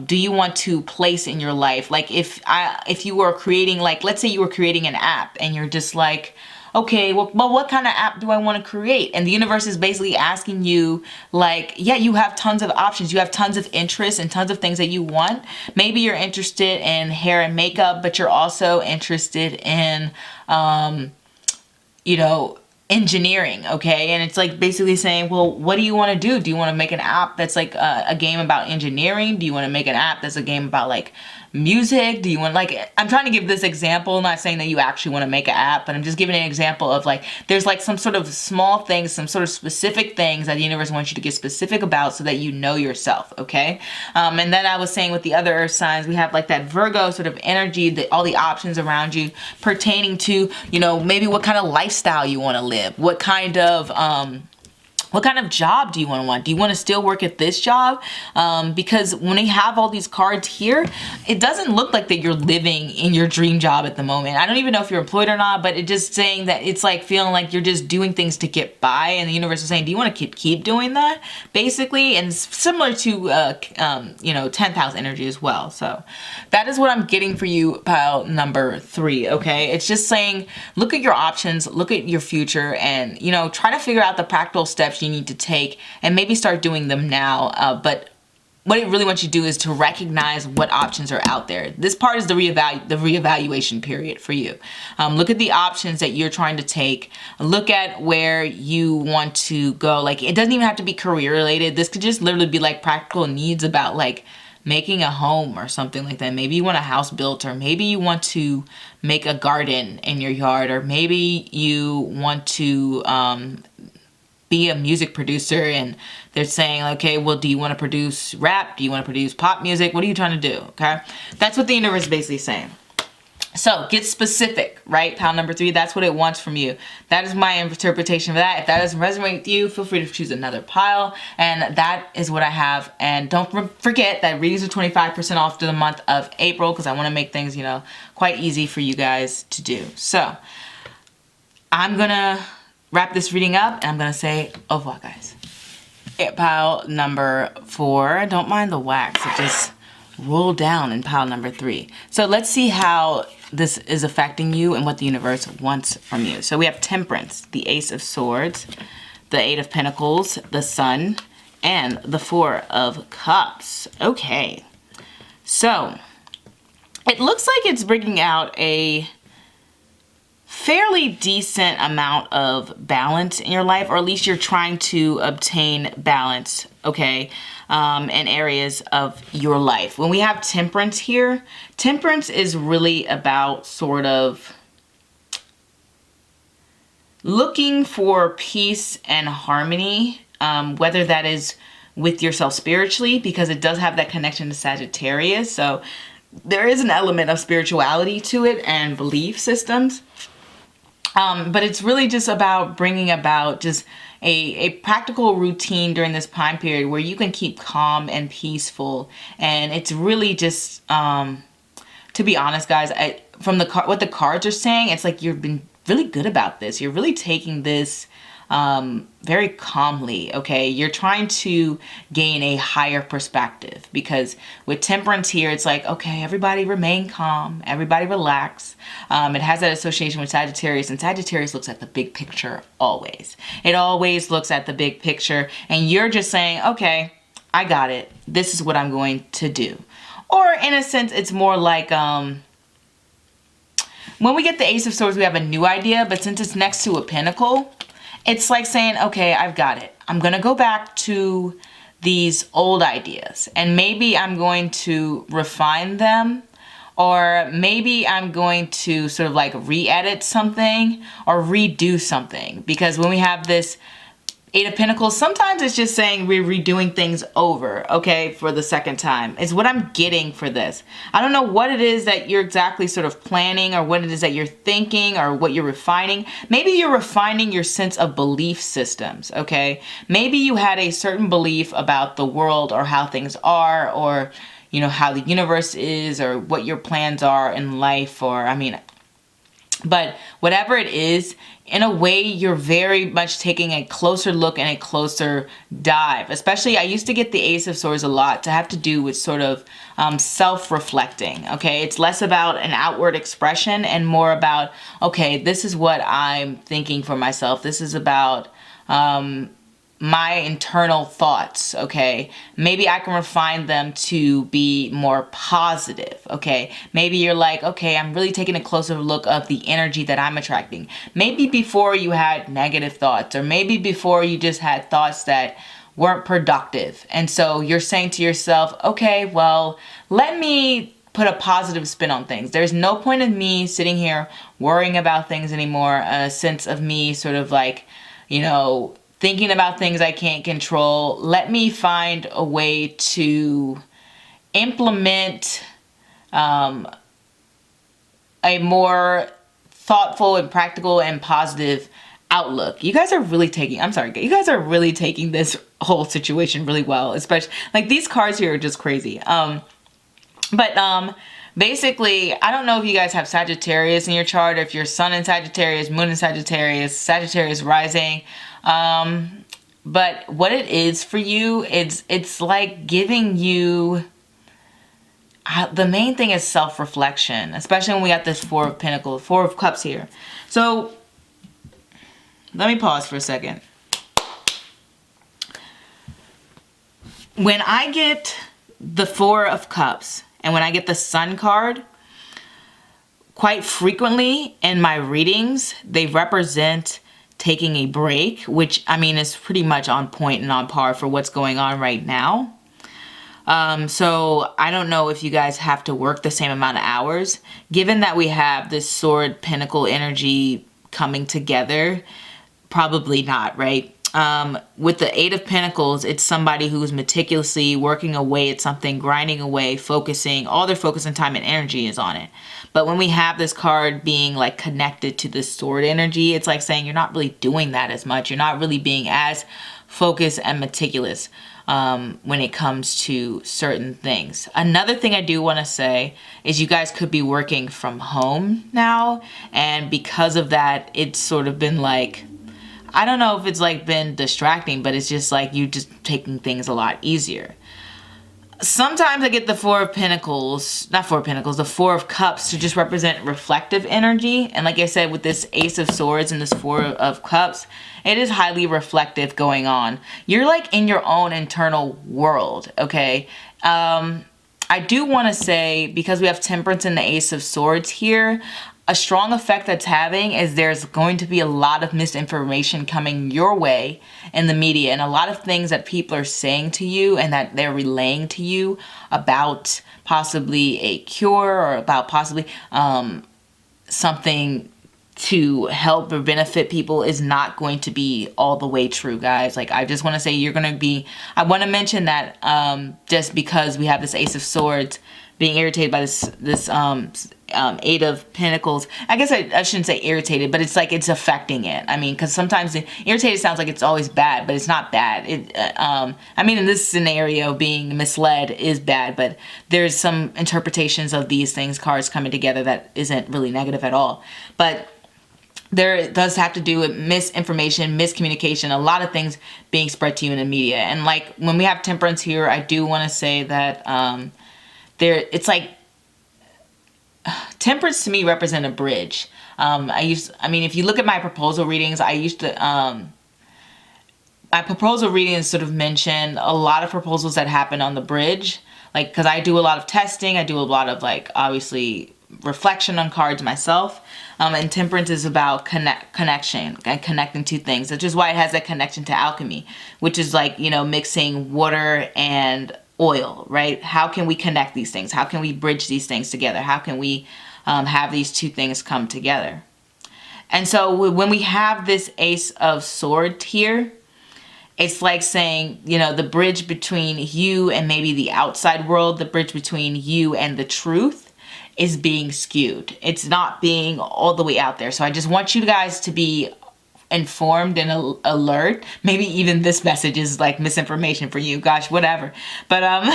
do you want to place in your life? Like if you were creating, like, let's say you were creating an app and you're just like, okay, well, what kind of app do I want to create? And the universe is basically asking you, like, yeah, you have tons of options. You have tons of interests and tons of things that you want. Maybe you're interested in hair and makeup, but you're also interested in, you know, engineering, okay? And it's like basically saying, well, what do you want to do? Do you want to make an app that's like a game about engineering? Do you want to make an app that's a game about like music? Do you want, like, I'm trying to give this example, not saying that you actually want to make an app, but I'm just giving an example of like, there's like some sort of small things, some sort of specific things that the universe wants you to get specific about so that you know yourself, okay? And then I was saying with the other earth signs, we have like that Virgo sort of energy, all the options around you pertaining to, you know, maybe what kind of lifestyle you want to live, what kind of job do you want? Do you want to still work at this job? Because when you have all these cards here, it doesn't look like that you're living in your dream job at the moment. I don't even know if you're employed or not, but it's just saying that it's like feeling like you're just doing things to get by, and the universe is saying, do you want to keep doing that? Basically, and similar to, you know, 10th house energy as well. So that is what I'm getting for you, pile number 3, okay? It's just saying, look at your options, look at your future, and, you know, try to figure out the practical steps you need to take and maybe start doing them now. But what it really wants you to do is to recognize what options are out there. This part is the reevaluation period for you. Look at the options that you're trying to take. Look at where you want to go. Like, it doesn't even have to be career related. This could just literally be like practical needs about like making a home or something like that. Maybe you want a house built, or maybe you want to make a garden in your yard, or maybe you want to be a music producer, and they're saying, okay, well, do you want to produce rap? Do you want to produce pop music? What are you trying to do? Okay, that's what the universe is basically saying. So get specific, right? Pile number 3, that's what it wants from you. That is my interpretation of that. If that doesn't resonate with you, feel free to choose another pile. And that is what I have. And don't forget that readings are 25% off through the month of April, because I want to make things, you know, quite easy for you guys to do. So I'm going to wrap this reading up, and I'm going to say au revoir, guys. Pile number 4. Don't mind the wax. It just rolled down in pile number 3. So let's see how this is affecting you and what the universe wants from you. So we have Temperance, the Ace of Swords, the 8 of Pentacles, the Sun, and the 4 of Cups. Okay. So it looks like it's bringing out a fairly decent amount of balance in your life, or at least you're trying to obtain balance, okay, in areas of your life. When we have Temperance here, Temperance is really about sort of looking for peace and harmony, whether that is with yourself spiritually, because it does have that connection to Sagittarius. So there is an element of spirituality to it and belief systems. But it's really just about bringing about just a practical routine during this time period where you can keep calm and peaceful. And it's really just, to be honest, guys, from what the cards are saying, it's like you've been really good about this. You're really taking this very calmly, okay? You're trying to gain a higher perspective, because with Temperance here, it's like, okay, everybody remain calm, everybody relax. It has that association with Sagittarius, and Sagittarius looks at the big picture always. It always looks at the big picture, and you're just saying, okay, I got it. This is what I'm going to do. Or in a sense, it's more like, when we get the Ace of Swords, we have a new idea, but since it's next to a Pentacle, it's like saying, okay, I've got it. I'm going to go back to these old ideas, and maybe I'm going to refine them, or maybe I'm going to sort of like re-edit something or redo something. Because when we have this Eight of Pentacles, sometimes it's just saying we're redoing things over, okay, for the second time. It's what I'm getting for this. I don't know what it is that you're exactly sort of planning, or what it is that you're thinking, or what you're refining. Maybe you're refining your sense of belief systems, okay? Maybe you had a certain belief about the world, or how things are, or, you know, how the universe is, or what your plans are in life, or, I mean, but whatever it is, in a way, you're very much taking a closer look and a closer dive. Especially, I used to get the Ace of Swords a lot to have to do with sort of self-reflecting, okay? It's less about an outward expression and more about, okay, this is what I'm thinking for myself. This is about my internal thoughts, okay? Maybe I can refine them to be more positive, okay? Maybe you're like, okay, I'm really taking a closer look of the energy that I'm attracting. Maybe before you had negative thoughts, or maybe before you just had thoughts that weren't productive. And so you're saying to yourself, okay, well, let me put a positive spin on things. There's no point in me sitting here worrying about things anymore, a sense of me sort of like, you know, thinking about things I can't control. Let me find a way to implement a more thoughtful and practical and positive outlook. You guys are really taking, I'm sorry, you guys are really taking this whole situation really well, especially, like, these cards here are just crazy. Basically, I don't know if you guys have Sagittarius in your chart, or if your Sun in Sagittarius, Moon in Sagittarius, Sagittarius rising. But what it is for you, it's like giving you, the main thing is self-reflection, especially when we got this Four of Pentacles, Four of Cups here. So let me pause for a second. When I get the Four of Cups and when I get the Sun card, quite frequently in my readings, they represent taking a break, which, I mean, is pretty much on point and on par for what's going on right now. So I don't know if you guys have to work the same amount of hours. Given that we have this Sword Pentacle energy coming together, probably not, right? With the Eight of Pentacles, it's somebody who's meticulously working away at something, grinding away, focusing. All their focus and time and energy is on it. But when we have this card being like connected to the sword energy, it's like saying you're not really doing that as much. You're not really being as focused and meticulous when it comes to certain things. Another thing I do want to say is you guys could be working from home now. And because of that, it's sort of been like, I don't know if it's like been distracting, but it's just like you just taking things a lot easier. Sometimes I get the Four of Pentacles, not Four of Pentacles, the Four of Cups to just represent reflective energy. And like I said, with this Ace of Swords and this Four of Cups, it is highly reflective going on. You're like in your own internal world, okay? I do want to say, because we have Temperance and the Ace of Swords here, a strong effect that's having is there's going to be a lot of misinformation coming your way in the media, and a lot of things that people are saying to you and that they're relaying to you about possibly a cure, or about possibly something to help or benefit people is not going to be all the way true, guys. Like, I just want to say you're going to be, I want to mention that just because we have this Ace of Swords being irritated by this Eight of Pentacles. I guess I shouldn't say irritated, but it's like it's affecting it. I mean, because sometimes irritated sounds like it's always bad, but it's not bad. I mean, in this scenario, being misled is bad, but there's some interpretations of these things, cards coming together, that isn't really negative at all. But there does have to do with misinformation, miscommunication, a lot of things being spread to you in the media. And like when we have temperance here, I do want to say that it's like temperance to me represent a bridge. I mean, if you look at my proposal readings, I used to, my proposal readings sort of mention a lot of proposals that happen on the bridge. Like, because I do a lot of testing, I do a lot of like, obviously, reflection on cards myself. And temperance is about connection and connecting two things, which is why it has that connection to alchemy, which is like, you know, mixing water and oil, right? How can we connect these things? How can we bridge these things together? How can we have these two things come together? And so when we have this Ace of Swords here, it's like saying, you know, the bridge between you and maybe the outside world, the bridge between you and the truth is being skewed. It's not being all the way out there. So I just want you guys to be informed and alert. Maybe even this message is like misinformation for you. Gosh, whatever. But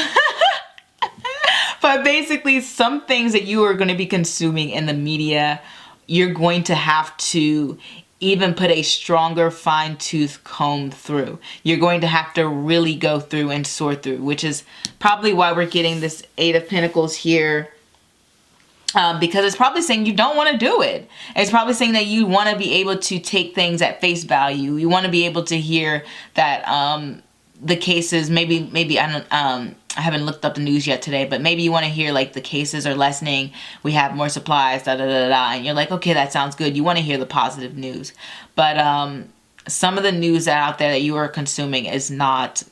but basically some things that you are going to be consuming in the media, you're going to have to even put a stronger fine-tooth comb through. You're going to have to really go through and sort through, which is probably why we're getting this Eight of Pentacles here. Because it's probably saying you don't want to do it. It's probably saying that you want to be able to take things at face value. You want to be able to hear that the cases, maybe I haven't looked up the news yet today, but maybe you want to hear like the cases are lessening, we have more supplies, da da da da, and you're like, okay, that sounds good. You want to hear the positive news, but some of the news out there that you are consuming is not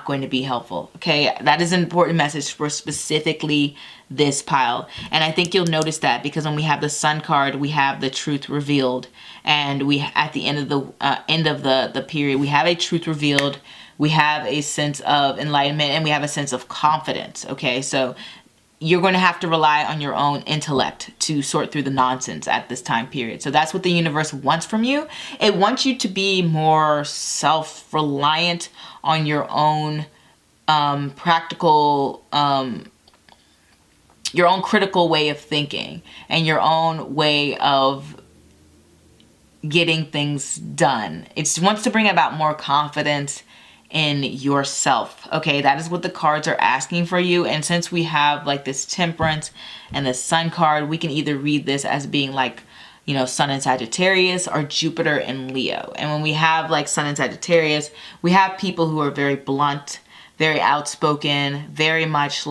going to be helpful. Okay, that is an important message for specifically this pile. And I think you'll notice that because when we have the Sun card, we have the truth revealed, and we at the end of the period, we have a truth revealed, we have a sense of enlightenment, and we have a sense of confidence. Okay, so you're going to have to rely on your own intellect to sort through the nonsense at this time period. So that's what the universe wants from you. It wants you to be more self-reliant on your own practical, your own critical way of thinking and your own way of getting things done. It wants to bring about more confidence in yourself. Okay, that is what the cards are asking for you. And since we have like this Temperance and the Sun card, we can either read this as being like, you know, Sun in Sagittarius or Jupiter in Leo. And when we have like Sun in Sagittarius, we have people who are very blunt, very outspoken, very much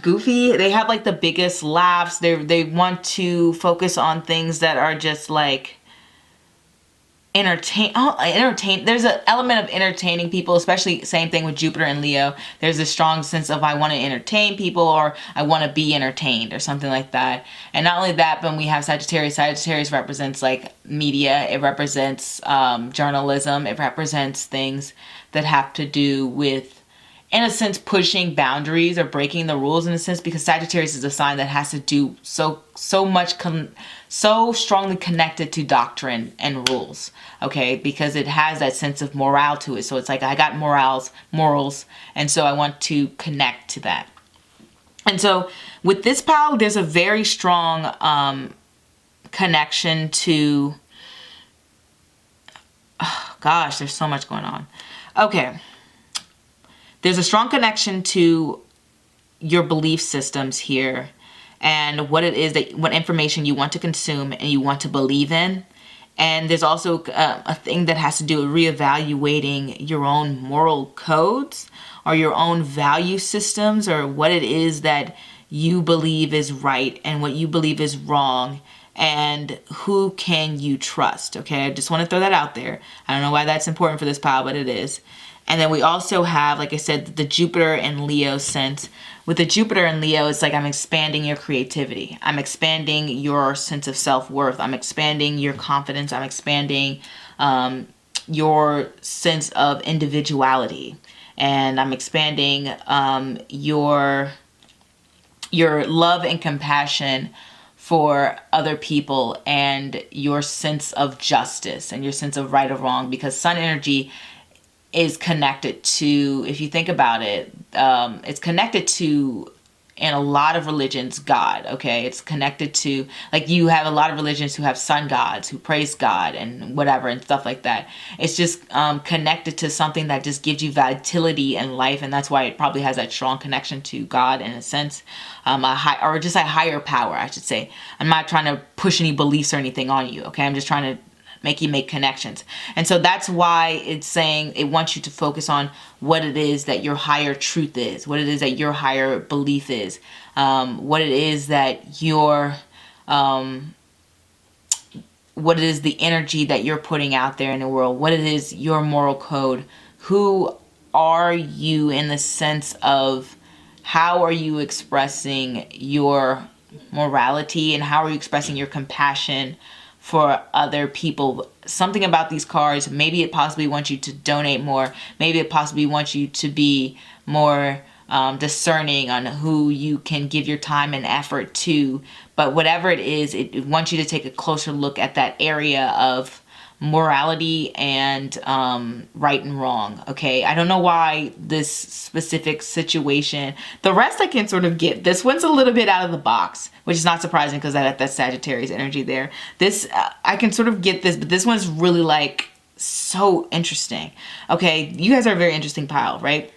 goofy. They have like the biggest laughs. They want to focus on things that are just like entertain. There's an element of entertaining people, especially same thing with Jupiter and Leo. There's a strong sense of I want to entertain people, or I want to be entertained, or something like that. And not only that, but when we have Sagittarius, Sagittarius represents like media. It represents journalism. It represents things that have to do with, in a sense, pushing boundaries or breaking the rules, in a sense, because Sagittarius is a sign that has to do so strongly connected to doctrine and rules, okay, because it has that sense of morale to it. So it's like, I got morals, and so I want to connect to that. And so with this pile, there's a very strong connection to, oh, gosh, there's so much going on. Okay. There's a strong connection to your belief systems here and what it is that, what information you want to consume and you want to believe in. And there's also a thing that has to do with reevaluating your own moral codes or your own value systems, or what it is that you believe is right and what you believe is wrong, and who can you trust. Okay, I just want to throw that out there. I don't know why that's important for this pile, but it is. And then we also have, like I said, the Jupiter and Leo sense. With the Jupiter and Leo, it's like I'm expanding your creativity. I'm expanding your sense of self-worth. I'm expanding your confidence. I'm expanding your sense of individuality. And I'm expanding your love and compassion for other people, and your sense of justice and your sense of right or wrong, because Sun energy is connected to, if you think about it, it's connected to in a lot of religions God, okay? It's connected to, like, you have a lot of religions who have sun gods, who praise God and whatever and stuff like that. It's just connected to something that just gives you vitality in life, and that's why it probably has that strong connection to God in a sense, or just a higher power, I should say. I'm not trying to push any beliefs or anything on you, okay? I'm just trying to make you make connections. And so that's why it's saying it wants you to focus on what it is that your higher truth is, what it is that your higher belief is, what it is that your what it is, the energy that you're putting out there in the world, what it is, your moral code. Who are you in the sense of how are you expressing your morality, and how are you expressing your compassion for other people? Something about these cards, maybe it possibly wants you to donate more, maybe it possibly wants you to be more discerning on who you can give your time and effort to. But whatever it is, it wants you to take a closer look at that area of morality and right and wrong. Okay, I don't know why this specific situation, the rest I can sort of get. This one's a little bit out of the box, which is not surprising because I got that Sagittarius energy there. This I can sort of get this, but this one's really like so interesting. Okay, you guys are a very interesting pile, right?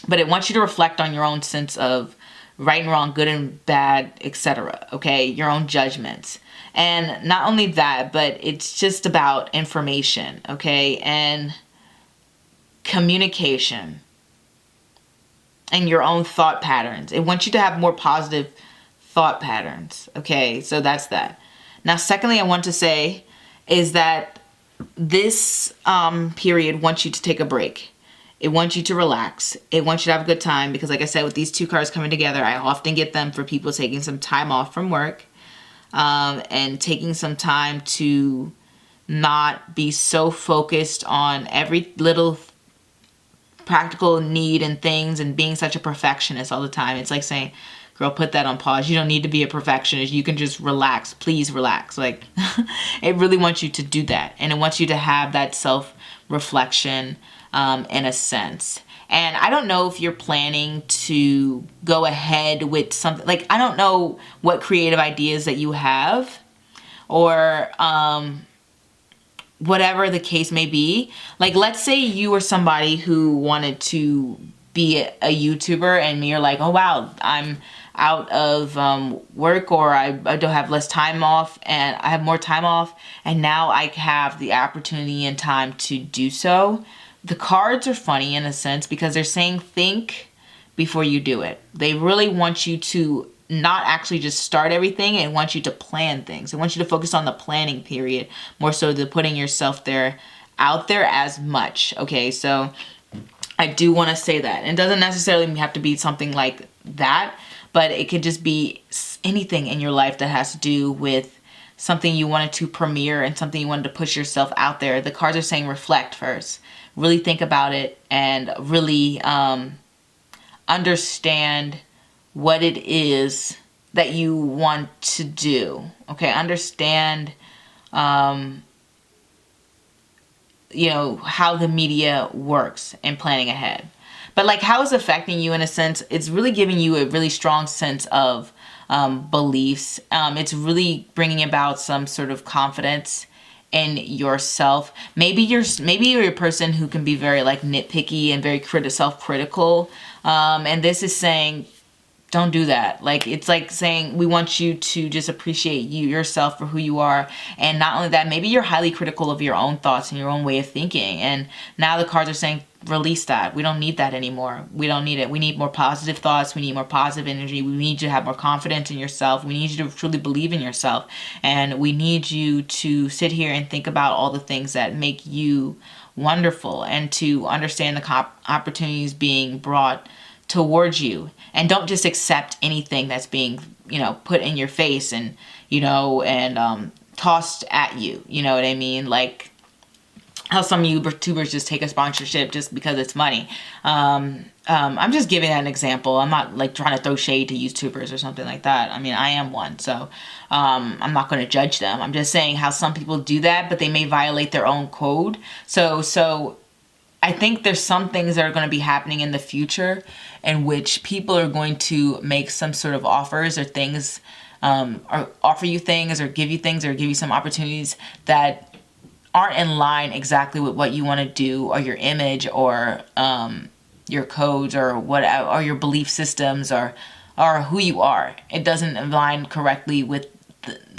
But it wants you to reflect on your own sense of right and wrong, good and bad, etc. Okay, your own judgments. And not only that, but it's just about information, okay, and communication and your own thought patterns. It wants you to have more positive thought patterns, okay? So that's that. Now, secondly, I want to say is that this period wants you to take a break. It wants you to relax. It wants you to have a good time because, like I said, with these two cards coming together, I often get them for people taking some time off from work. And taking some time to not be so focused on every little practical need and things and being such a perfectionist all the time. It's like saying, girl, put that on pause. You don't need to be a perfectionist. You can just relax. Please relax. Like, it really wants you to do that. And it wants you to have that self-reflection in a sense. And I don't know if you're planning to go ahead with something, like, I don't know what creative ideas that you have or whatever the case may be. Like, let's say you were somebody who wanted to be a YouTuber and you're like, oh, wow, I'm out of work, or I don't have less time off and I have more time off and now I have the opportunity and time to do so. The cards are funny in a sense because they're saying think before you do it. They really want you to not actually just start everything and want you to plan things. They want you to focus on the planning period more so than putting yourself out there as much. Okay, so I do want to say that. It doesn't necessarily have to be something like that, but it could just be anything in your life that has to do with something you wanted to premiere and something you wanted to push yourself out there. The cards are saying reflect first. Really think about it and really understand what it is that you want to do. Okay, understand, you know, how the media works and planning ahead. But like how it's affecting you in a sense, it's really giving you a really strong sense of beliefs. It's really bringing about some sort of confidence in yourself. Maybe you're a person who can be very like nitpicky and very self-critical. And this is saying, don't do that. Like, it's like saying we want you to just appreciate yourself for who you are. And not only that, maybe you're highly critical of your own thoughts and your own way of thinking. And now the cards are saying release that. We don't need that anymore. We don't need it. We need more positive thoughts. We need more positive energy. We need you to have more confidence in yourself. We need you to truly believe in yourself. And we need you to sit here and think about all the things that make you wonderful and to understand the opportunities being brought towards you. And don't just accept anything that's being, you know, put in your face and, you know, and tossed at you. You know what I mean? Like how some YouTubers just take a sponsorship just because it's money. I'm just giving an example. I'm not like trying to throw shade to YouTubers or something like that. I mean, I am one, so I'm not going to judge them. I'm just saying how some people do that, but they may violate their own code. So I think there's some things that are going to be happening in the future in which people are going to make some sort of offers or things, or offer you things or give you some opportunities that aren't in line exactly with what you want to do, or your image, or your codes, or what, or your belief systems, or who you are. It doesn't align correctly with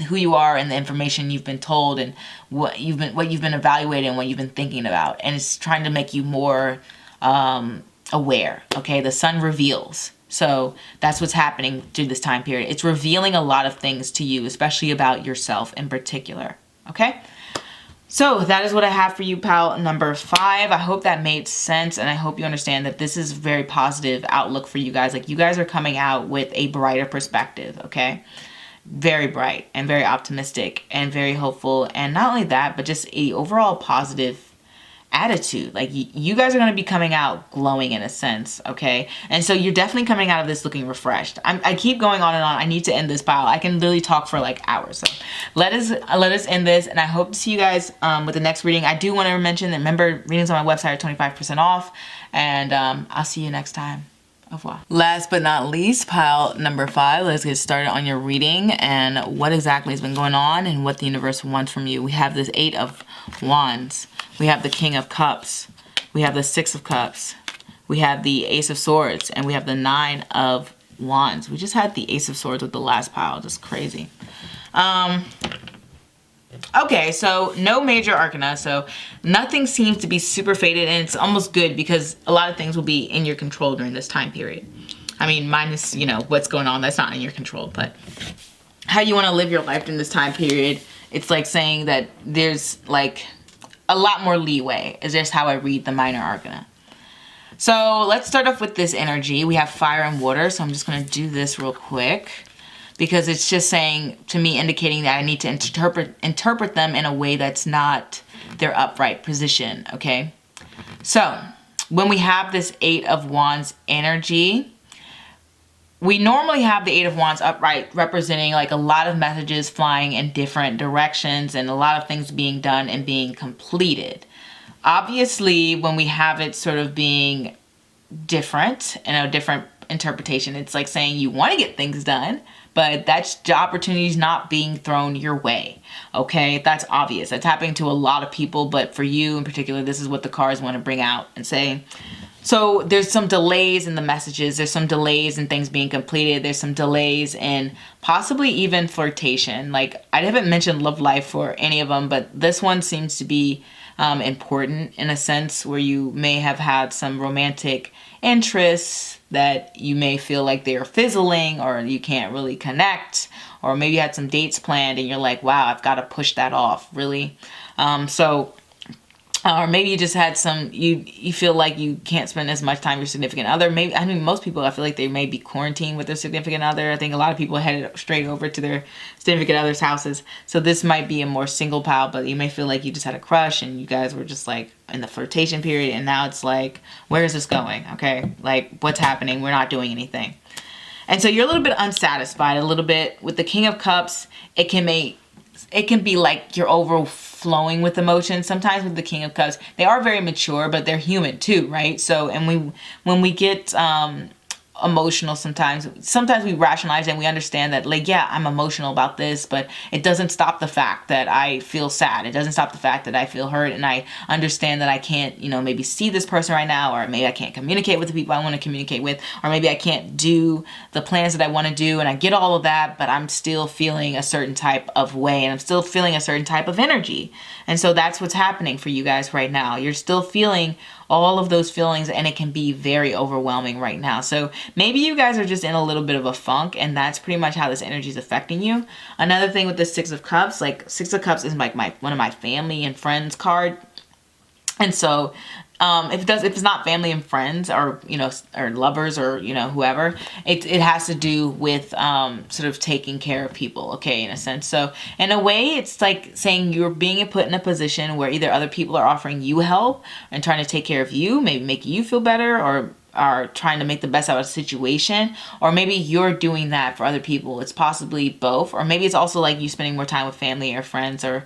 who you are and the information you've been told, and what you've been evaluating and what you've been thinking about. And it's trying to make you more aware. Okay, the sun reveals. So that's what's happening through this time period. It's revealing a lot of things to you, especially about yourself in particular. Okay? So that is what I have for you, pal number 5. I hope that made sense, and I hope you understand that this is a very positive outlook for you guys. Like, you guys are coming out with a brighter perspective, okay? Very bright and very optimistic and very hopeful. And not only that, but just a overall positive attitude. Like, you guys are going to be coming out glowing in a sense, okay? And so you're definitely coming out of this looking refreshed. I keep going on and on. I need to end this pile. I can literally talk for like hours. So let us end this, and I hope to see you guys with the next reading. I do want to mention that, remember, readings on my website are 25% off, and I'll see you next time. Au revoir. Last but not least, pile number 5. Let's get started on your reading and what exactly has been going on and what the universe wants from you. We have this 8 of Wands. We have the King of Cups. We have the 6 of Cups. We have the Ace of Swords. And we have the 9 of Wands. We just had the Ace of Swords with the last pile. Just crazy. Okay, so no major arcana, so nothing seems to be super faded, and it's almost good because a lot of things will be in your control during this time period. I mean, minus, you know, what's going on, that's not in your control, but how you want to live your life during this time period, it's like saying that there's like a lot more leeway, is just how I read the minor arcana. So let's start off with this energy. We have fire and water, so I'm just going to do this real quick, because it's just saying to me, indicating that I need to interpret them in a way that's not their upright position, okay? So when we have this 8 of Wands energy, we normally have the 8 of Wands upright representing like a lot of messages flying in different directions and a lot of things being done and being completed. Obviously, when we have it sort of being different and a different interpretation, it's like saying you want to get things done, but that's the opportunities not being thrown your way. Okay, that's obvious. That's happening to a lot of people, but for you in particular, this is what the cards want to bring out and say. So there's some delays in the messages. There's some delays in things being completed. There's some delays in possibly even flirtation. Like, I haven't mentioned love life for any of them, but this one seems to be important in a sense where you may have had some romantic interests that you may feel like they're fizzling, or you can't really connect, or maybe you had some dates planned and you're like, wow, I've got to push that off, really. Or maybe you just had some, you feel like you can't spend as much time with your significant other. Maybe, I mean, most people, I feel like they may be quarantined with their significant other. I think a lot of people headed straight over to their significant other's houses. So this might be a more single pal, but you may feel like you just had a crush and you guys were just like in the flirtation period, and now it's like, where is this going? Okay, like, what's happening? We're not doing anything. And so you're a little bit unsatisfied, a little bit. With the King of Cups, it can be like you're overflowing with emotions. Sometimes with the King of Cups, they are very mature, but they're human too, right? So, and when we get emotional, sometimes we rationalize and we understand that, like, yeah, I'm emotional about this, but it doesn't stop the fact that I feel sad. It doesn't stop the fact that I feel hurt, and I understand that I can't, you know, maybe see this person right now, or maybe I can't communicate with the people I want to communicate with, or maybe I can't do the plans that I want to do, and I get all of that, but I'm still feeling a certain type of way, and I'm still feeling a certain type of energy. And so that's what's happening for you guys right now. You're still feeling all of those feelings, and it can be very overwhelming right now. So maybe you guys are just in a little bit of a funk, and that's pretty much how this energy is affecting you. Another thing with the 6 of Cups, like, 6 of Cups is like one of my family and friends card. And so if it's not family and friends, or, you know, or lovers, or, you know, whoever, it has to do with sort of taking care of people, okay, in a sense. So in a way, it's like saying you're being put in a position where either other people are offering you help and trying to take care of you, maybe make you feel better, or are trying to make the best out of a situation, or maybe you're doing that for other people. It's possibly both, or maybe it's also like you spending more time with family or friends, or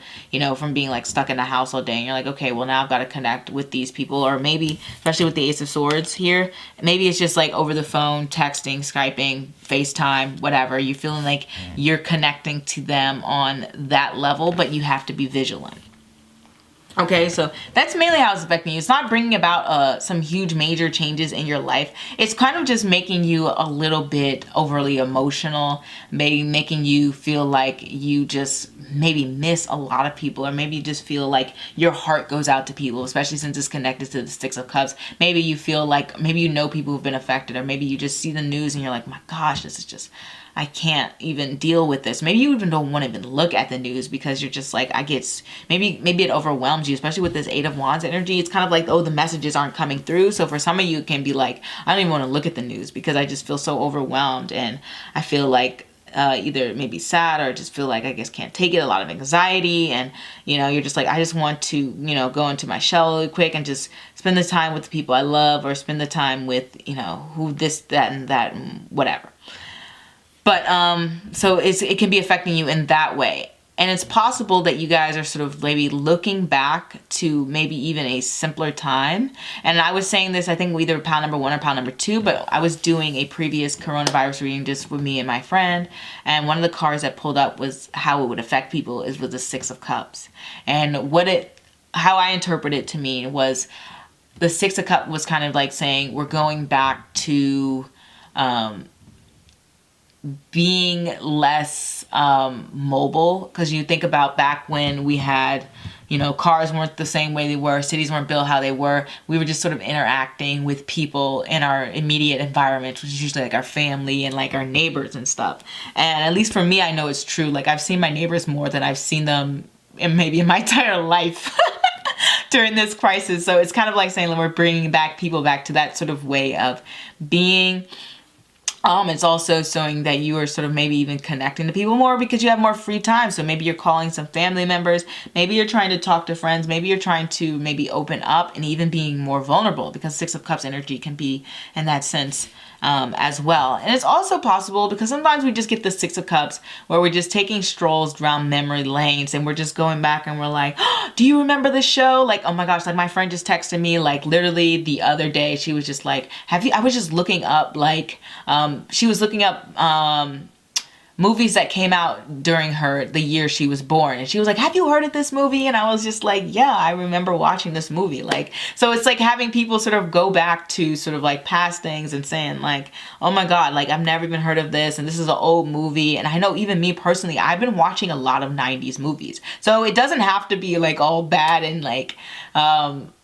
from being like stuck in the house all day and you're like, okay, well now I've got to connect with these people. Or maybe, especially with the Ace of Swords here, maybe it's just like over the phone, texting, Skyping, FaceTime, whatever. You're feeling like you're connecting to them on that level, but you have to be vigilant. Okay, so that's mainly how it's affecting you. It's not bringing about some huge major changes in your life. It's kind of just making you a little bit overly emotional, maybe making you feel like you just maybe miss a lot of people, or maybe you just feel like your heart goes out to people, especially since it's connected to the Six of Cups. Maybe you feel like, maybe you know people who've been affected, or maybe you just see the news and you're like, my gosh, this is just, I can't even deal with this. Maybe you even don't want to even look at the news because you're just like, maybe it overwhelms you, especially with this Eight of Wands energy. It's kind of like, oh, the messages aren't coming through. So for some of you, it can be like, I don't even want to look at the news because I just feel so overwhelmed, and I feel like either maybe sad, or just feel like I guess can't take it, a lot of anxiety, and you're just like, I just want to go into my shell really quick and just spend the time with the people I love, or spend the time with who this, that, and that, and whatever. But so it can be affecting you in that way. And it's possible that you guys are sort of maybe looking back to maybe even a simpler time. And I was saying this, I think either pile number 1 or pile number 2, but I was doing a previous coronavirus reading just with me and my friend. And one of the cards that pulled up was how it would affect people is with the Six of Cups. And how I interpret it to mean was the Six of Cups was kind of like saying we're going back to being less mobile, because you think about back when we had cars weren't the same way they were, cities weren't built how they were, we were just sort of interacting with people in our immediate environment, which is usually like our family and like our neighbors and stuff. And at least for me, I know it's true, like I've seen my neighbors more than I've seen them in maybe in my entire life during this crisis. So it's kind of like saying we're bringing people back to that sort of way of being. It's also showing that you are sort of maybe even connecting to people more because you have more free time. So maybe you're calling some family members, maybe you're trying to talk to friends, maybe you're trying to maybe open up and even being more vulnerable, because Six of Cups energy can be in that sense as well. And it's also possible because sometimes we just get the Six of Cups where we're just taking strolls down memory lanes and we're just going back and we're like, oh, do you remember this show? Like, oh my gosh, like my friend just texted me like literally the other day. She was just like, I was just looking up like, she was looking up movies that came out during the year she was born, and she was like, have you heard of this movie? And I was just like, yeah, I remember watching this movie. Like, so it's like having people sort of go back to sort of like past things and saying like, oh my god, like I've never even heard of this, and this is an old movie. And I know even me personally, I've been watching a lot of 90s movies, so it doesn't have to be like all bad and like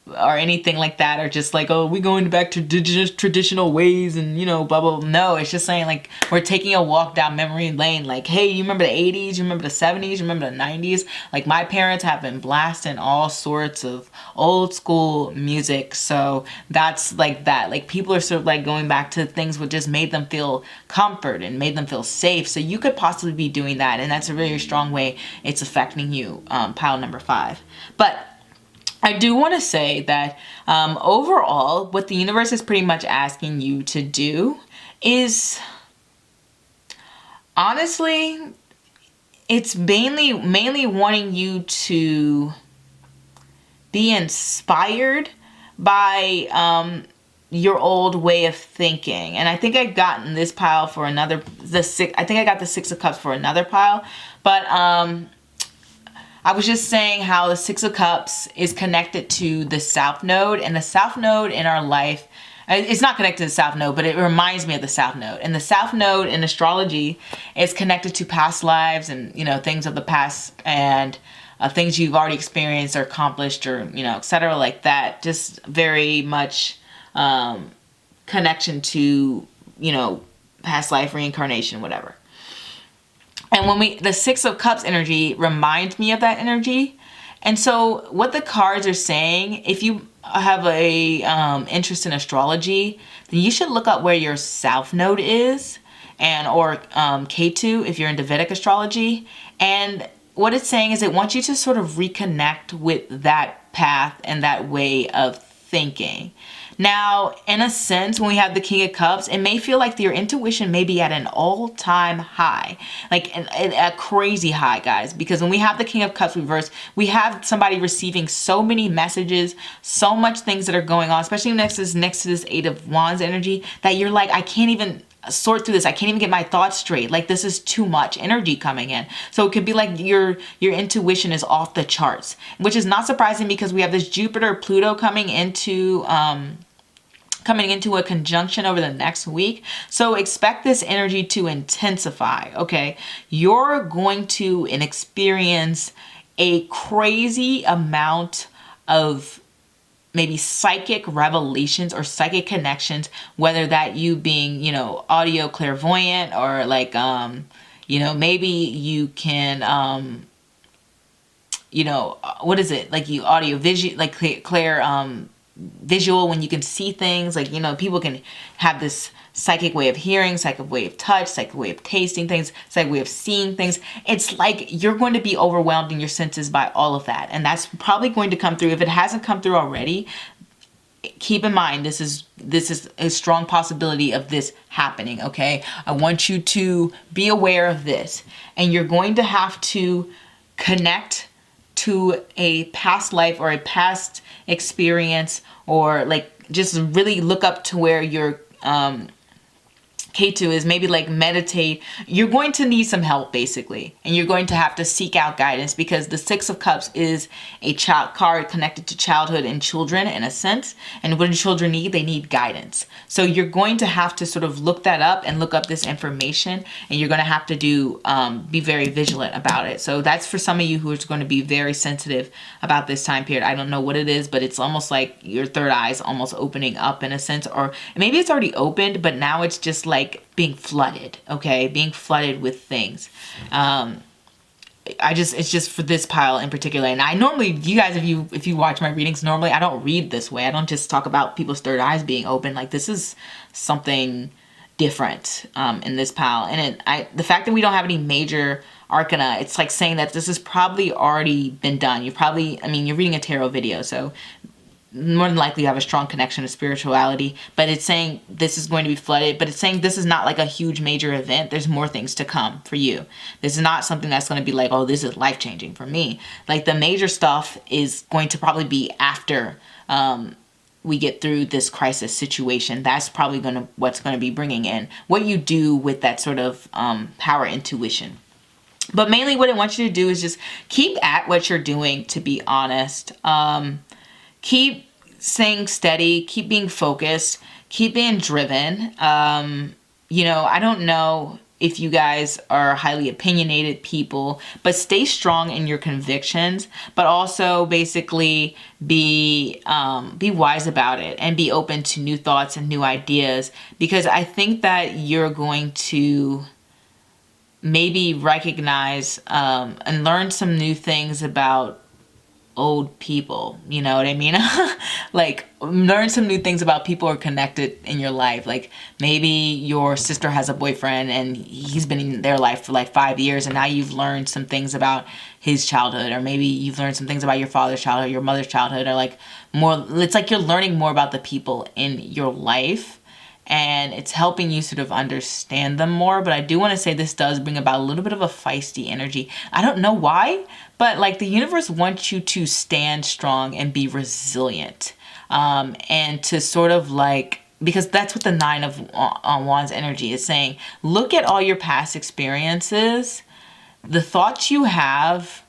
or anything like that, or just like, oh, we going back to traditional ways and blah blah blah. No, it's just saying like we're taking a walk down memory lane. Like, hey, you remember the 80s, you remember the 70s, you remember the 90s? Like my parents have been blasting all sorts of old school music, so that's like that. Like people are sort of like going back to things what just made them feel comfort and made them feel safe. So you could possibly be doing that, and that's a very strong way it's affecting you, pile number 5. But I do want to say that overall, what the universe is pretty much asking you to do is, honestly, it's mainly wanting you to be inspired by your old way of thinking. And I think I've gotten this pile for I think I got the Six of Cups for another pile, but I was just saying how the Six of Cups is connected to the South Node, and the South Node in our life, it's not connected to the South Node, but it reminds me of the South Node. And the South Node in astrology is connected to past lives and, things of the past, and things you've already experienced or accomplished, or, etc. like that. Just very much connection to, past life, reincarnation, whatever. And the Six of Cups energy reminds me of that energy. And so what the cards are saying, if you have a interest in astrology, then you should look up where your South Node is, or K2 if you're into Vedic astrology. And what it's saying is it wants you to sort of reconnect with that path and that way of thinking. Now, in a sense, when we have the King of Cups, it may feel like your intuition may be at an all-time high, like a crazy high, guys, because when we have the King of Cups reversed, we have somebody receiving so many messages, so much things that are going on, especially next to this Eight of Wands energy, that you're like, I can't even sort through this. I can't even get my thoughts straight. Like, this is too much energy coming in. So it could be like your intuition is off the charts, which is not surprising because we have this Jupiter Pluto coming into a conjunction over the next week. So expect this energy to intensify, okay? You're going to experience a crazy amount of maybe psychic revelations or psychic connections, whether that you being, you know, audio clairvoyant, or like, you know, maybe you can, you know, what is it? Like you audio visual, like visual, when you can see things, like, you know, people can have this psychic way of hearing, psychic way of touch, psychic way of tasting things, psychic way of seeing things. It's like you're going to be overwhelmed in your senses by all of that. And that's probably going to come through. If it hasn't come through already, keep in mind, this is a strong possibility of this happening, okay? I want you to be aware of this. And you're going to have to connect to a past life or a past experience, or like just really look up to where your K2 is, maybe like meditate. You're going to need some help basically, and you're going to have to seek out guidance, because the Six of Cups is a child card connected to childhood and children in a sense. And what do children need? They need guidance. So you're going to have to sort of look that up and look up this information, and you're going to have to be very vigilant about it. So that's for some of you who is going to be very sensitive about this time period. I don't know what it is, but it's almost like your third eye is almost opening up in a sense, or maybe it's already opened, but now it's just like being flooded, okay? Being flooded with things. It's just for this pile in particular. And I normally, you guys, if you watch my readings, normally I don't read this way. I don't just talk about people's third eyes being open. Like, this is something different in this pile. And the fact that we don't have any major arcana, it's like saying that this has probably already been done. You're reading a tarot video, so more than likely you have a strong connection to spirituality, but it's saying this is going to be flooded, but it's saying this is not like a huge major event. There's more things to come for you. This is not something that's going to be like, oh, this is life-changing for me. Like, the major stuff is going to probably be after we get through this crisis situation. That's probably what's going to be bringing in what you do with that sort of power intuition. But mainly what I want you to do is just keep at what you're doing, to be honest. Keep staying steady, keep being focused, keep being driven. You know, I don't know if you guys are highly opinionated people, but stay strong in your convictions, but also basically be wise about it and be open to new thoughts and new ideas, because I think that you're going to maybe recognize and learn some new things about old people, you know what I mean? Like, learn some new things about people who are connected in your life. Like, maybe your sister has a boyfriend and he's been in their life for like 5 years, and now you've learned some things about his childhood, or maybe you've learned some things about your father's childhood, your mother's childhood, or like more, it's like you're learning more about the people in your life, and it's helping you sort of understand them more. But I do want to say this does bring about a little bit of a feisty energy. I don't know why, but like the universe wants you to stand strong and be resilient, and to sort of like, because that's what the Nine of Wands energy is saying. Look at all your past experiences. The thoughts you have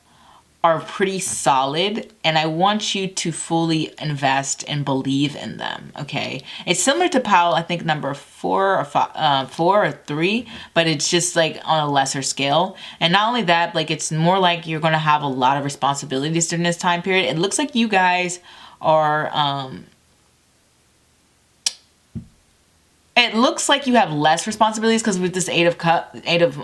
are pretty solid, and I want you to fully invest and believe in them, okay? It's similar to pile, I think, number 4 or 4 or 3, but it's just like on a lesser scale. And not only that, like, it's more like you're going to have a lot of responsibilities during this time period. It looks like you guys are it looks like you have less responsibilities, because with this Eight of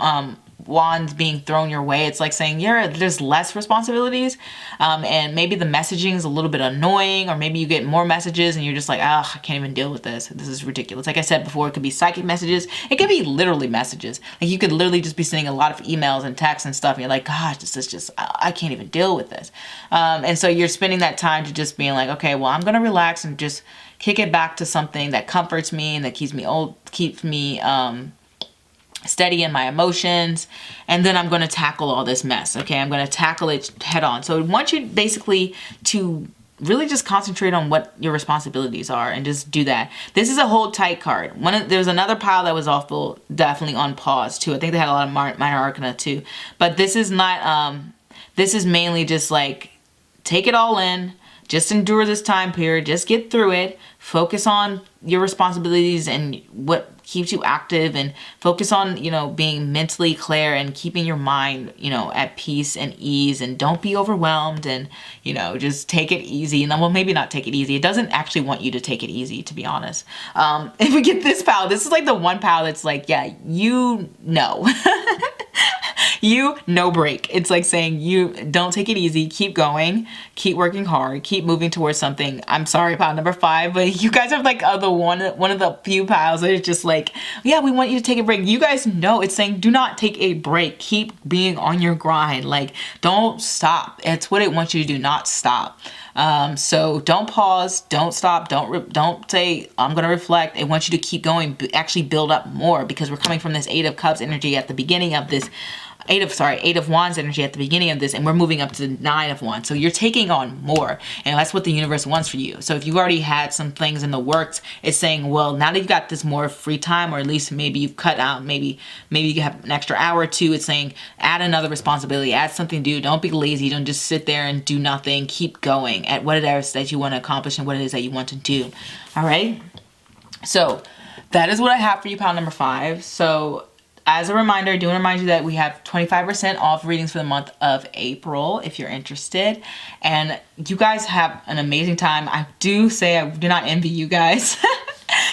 Wands being thrown your way, it's like saying there's less responsibilities, and maybe the messaging is a little bit annoying, or maybe you get more messages and you're just like, I can't even deal with this. This is ridiculous. Like I said before, it could be psychic messages. It could be literally messages. Like, you could literally just be sending a lot of emails and texts and stuff, and you're like, gosh, this is just, I can't even deal with this. And so you're spending that time to just being like, okay, well, I'm gonna relax and just kick it back to something that comforts me and that keeps me steady in my emotions, and then I'm going to tackle all this mess. Okay, I'm going to tackle it head on. So I want you basically to really just concentrate on what your responsibilities are and just do that. This is a hold tight card. There's another pile that was also definitely on pause too. I think they had a lot of minor arcana too, but this is not. This is mainly just like take it all in. Just endure this time period. Just get through it. Focus on your responsibilities and what keeps you active, and focus on, being mentally clear and keeping your mind, at peace and ease, and don't be overwhelmed, and, just take it easy. And then, well, maybe not take it easy. It doesn't actually want you to take it easy, to be honest. If we get this pal, this is like the one pal that's like, yeah, no break. It's like saying you don't take it easy, keep going, keep working hard, keep moving towards something. I'm sorry, pile number 5, but you guys are like one of the few piles that is just like, yeah, we want you to take a break. You guys know it's saying do not take a break. Keep being on your grind. Like, don't stop. It's what it wants you to do, not stop. So don't pause, don't stop, don't say I'm gonna reflect. It wants you to keep going, actually build up more, because we're coming from this 8 of Cups energy at the beginning of this. 8 of Wands energy at the beginning of this, and we're moving up to 9 of Wands. So you're taking on more, and that's what the universe wants for you. So if you've already had some things in the works, it's saying, well, now that you've got this more free time, or at least maybe you've cut out, maybe you have an extra hour or two, it's saying add another responsibility, add something to do. Don't be lazy. Don't just sit there and do nothing. Keep going at what it is that you want to accomplish and what it is that you want to do. All right. So that is what I have for you, pile number 5. So as a reminder, I do want to remind you that we have 25% off readings for the month of April if you're interested. And you guys have an amazing time. I do not envy you guys.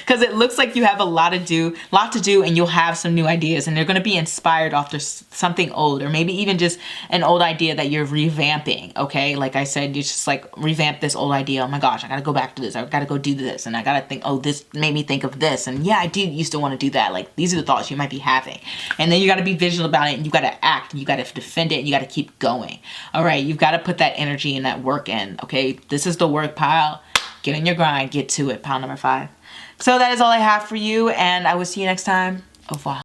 Because it looks like you have a lot to do, and you'll have some new ideas, and they're going to be inspired off something old, or maybe even just an old idea that you're revamping. Okay, like I said, you just like revamp this old idea. Oh my gosh, I got to go back to this. I got to go do this, and I got to think, oh, this made me think of this, and yeah, I did used to want to do that. Like, these are the thoughts you might be having, and then you got to be visual about it, and you got to act, and you got to defend it, and you got to keep going. All right, you've got to put that energy and that work in. Okay, this is the work pile. Get in your grind. Get to it. Pile number 5. So that is all I have for you, and I will see you next time. Au revoir.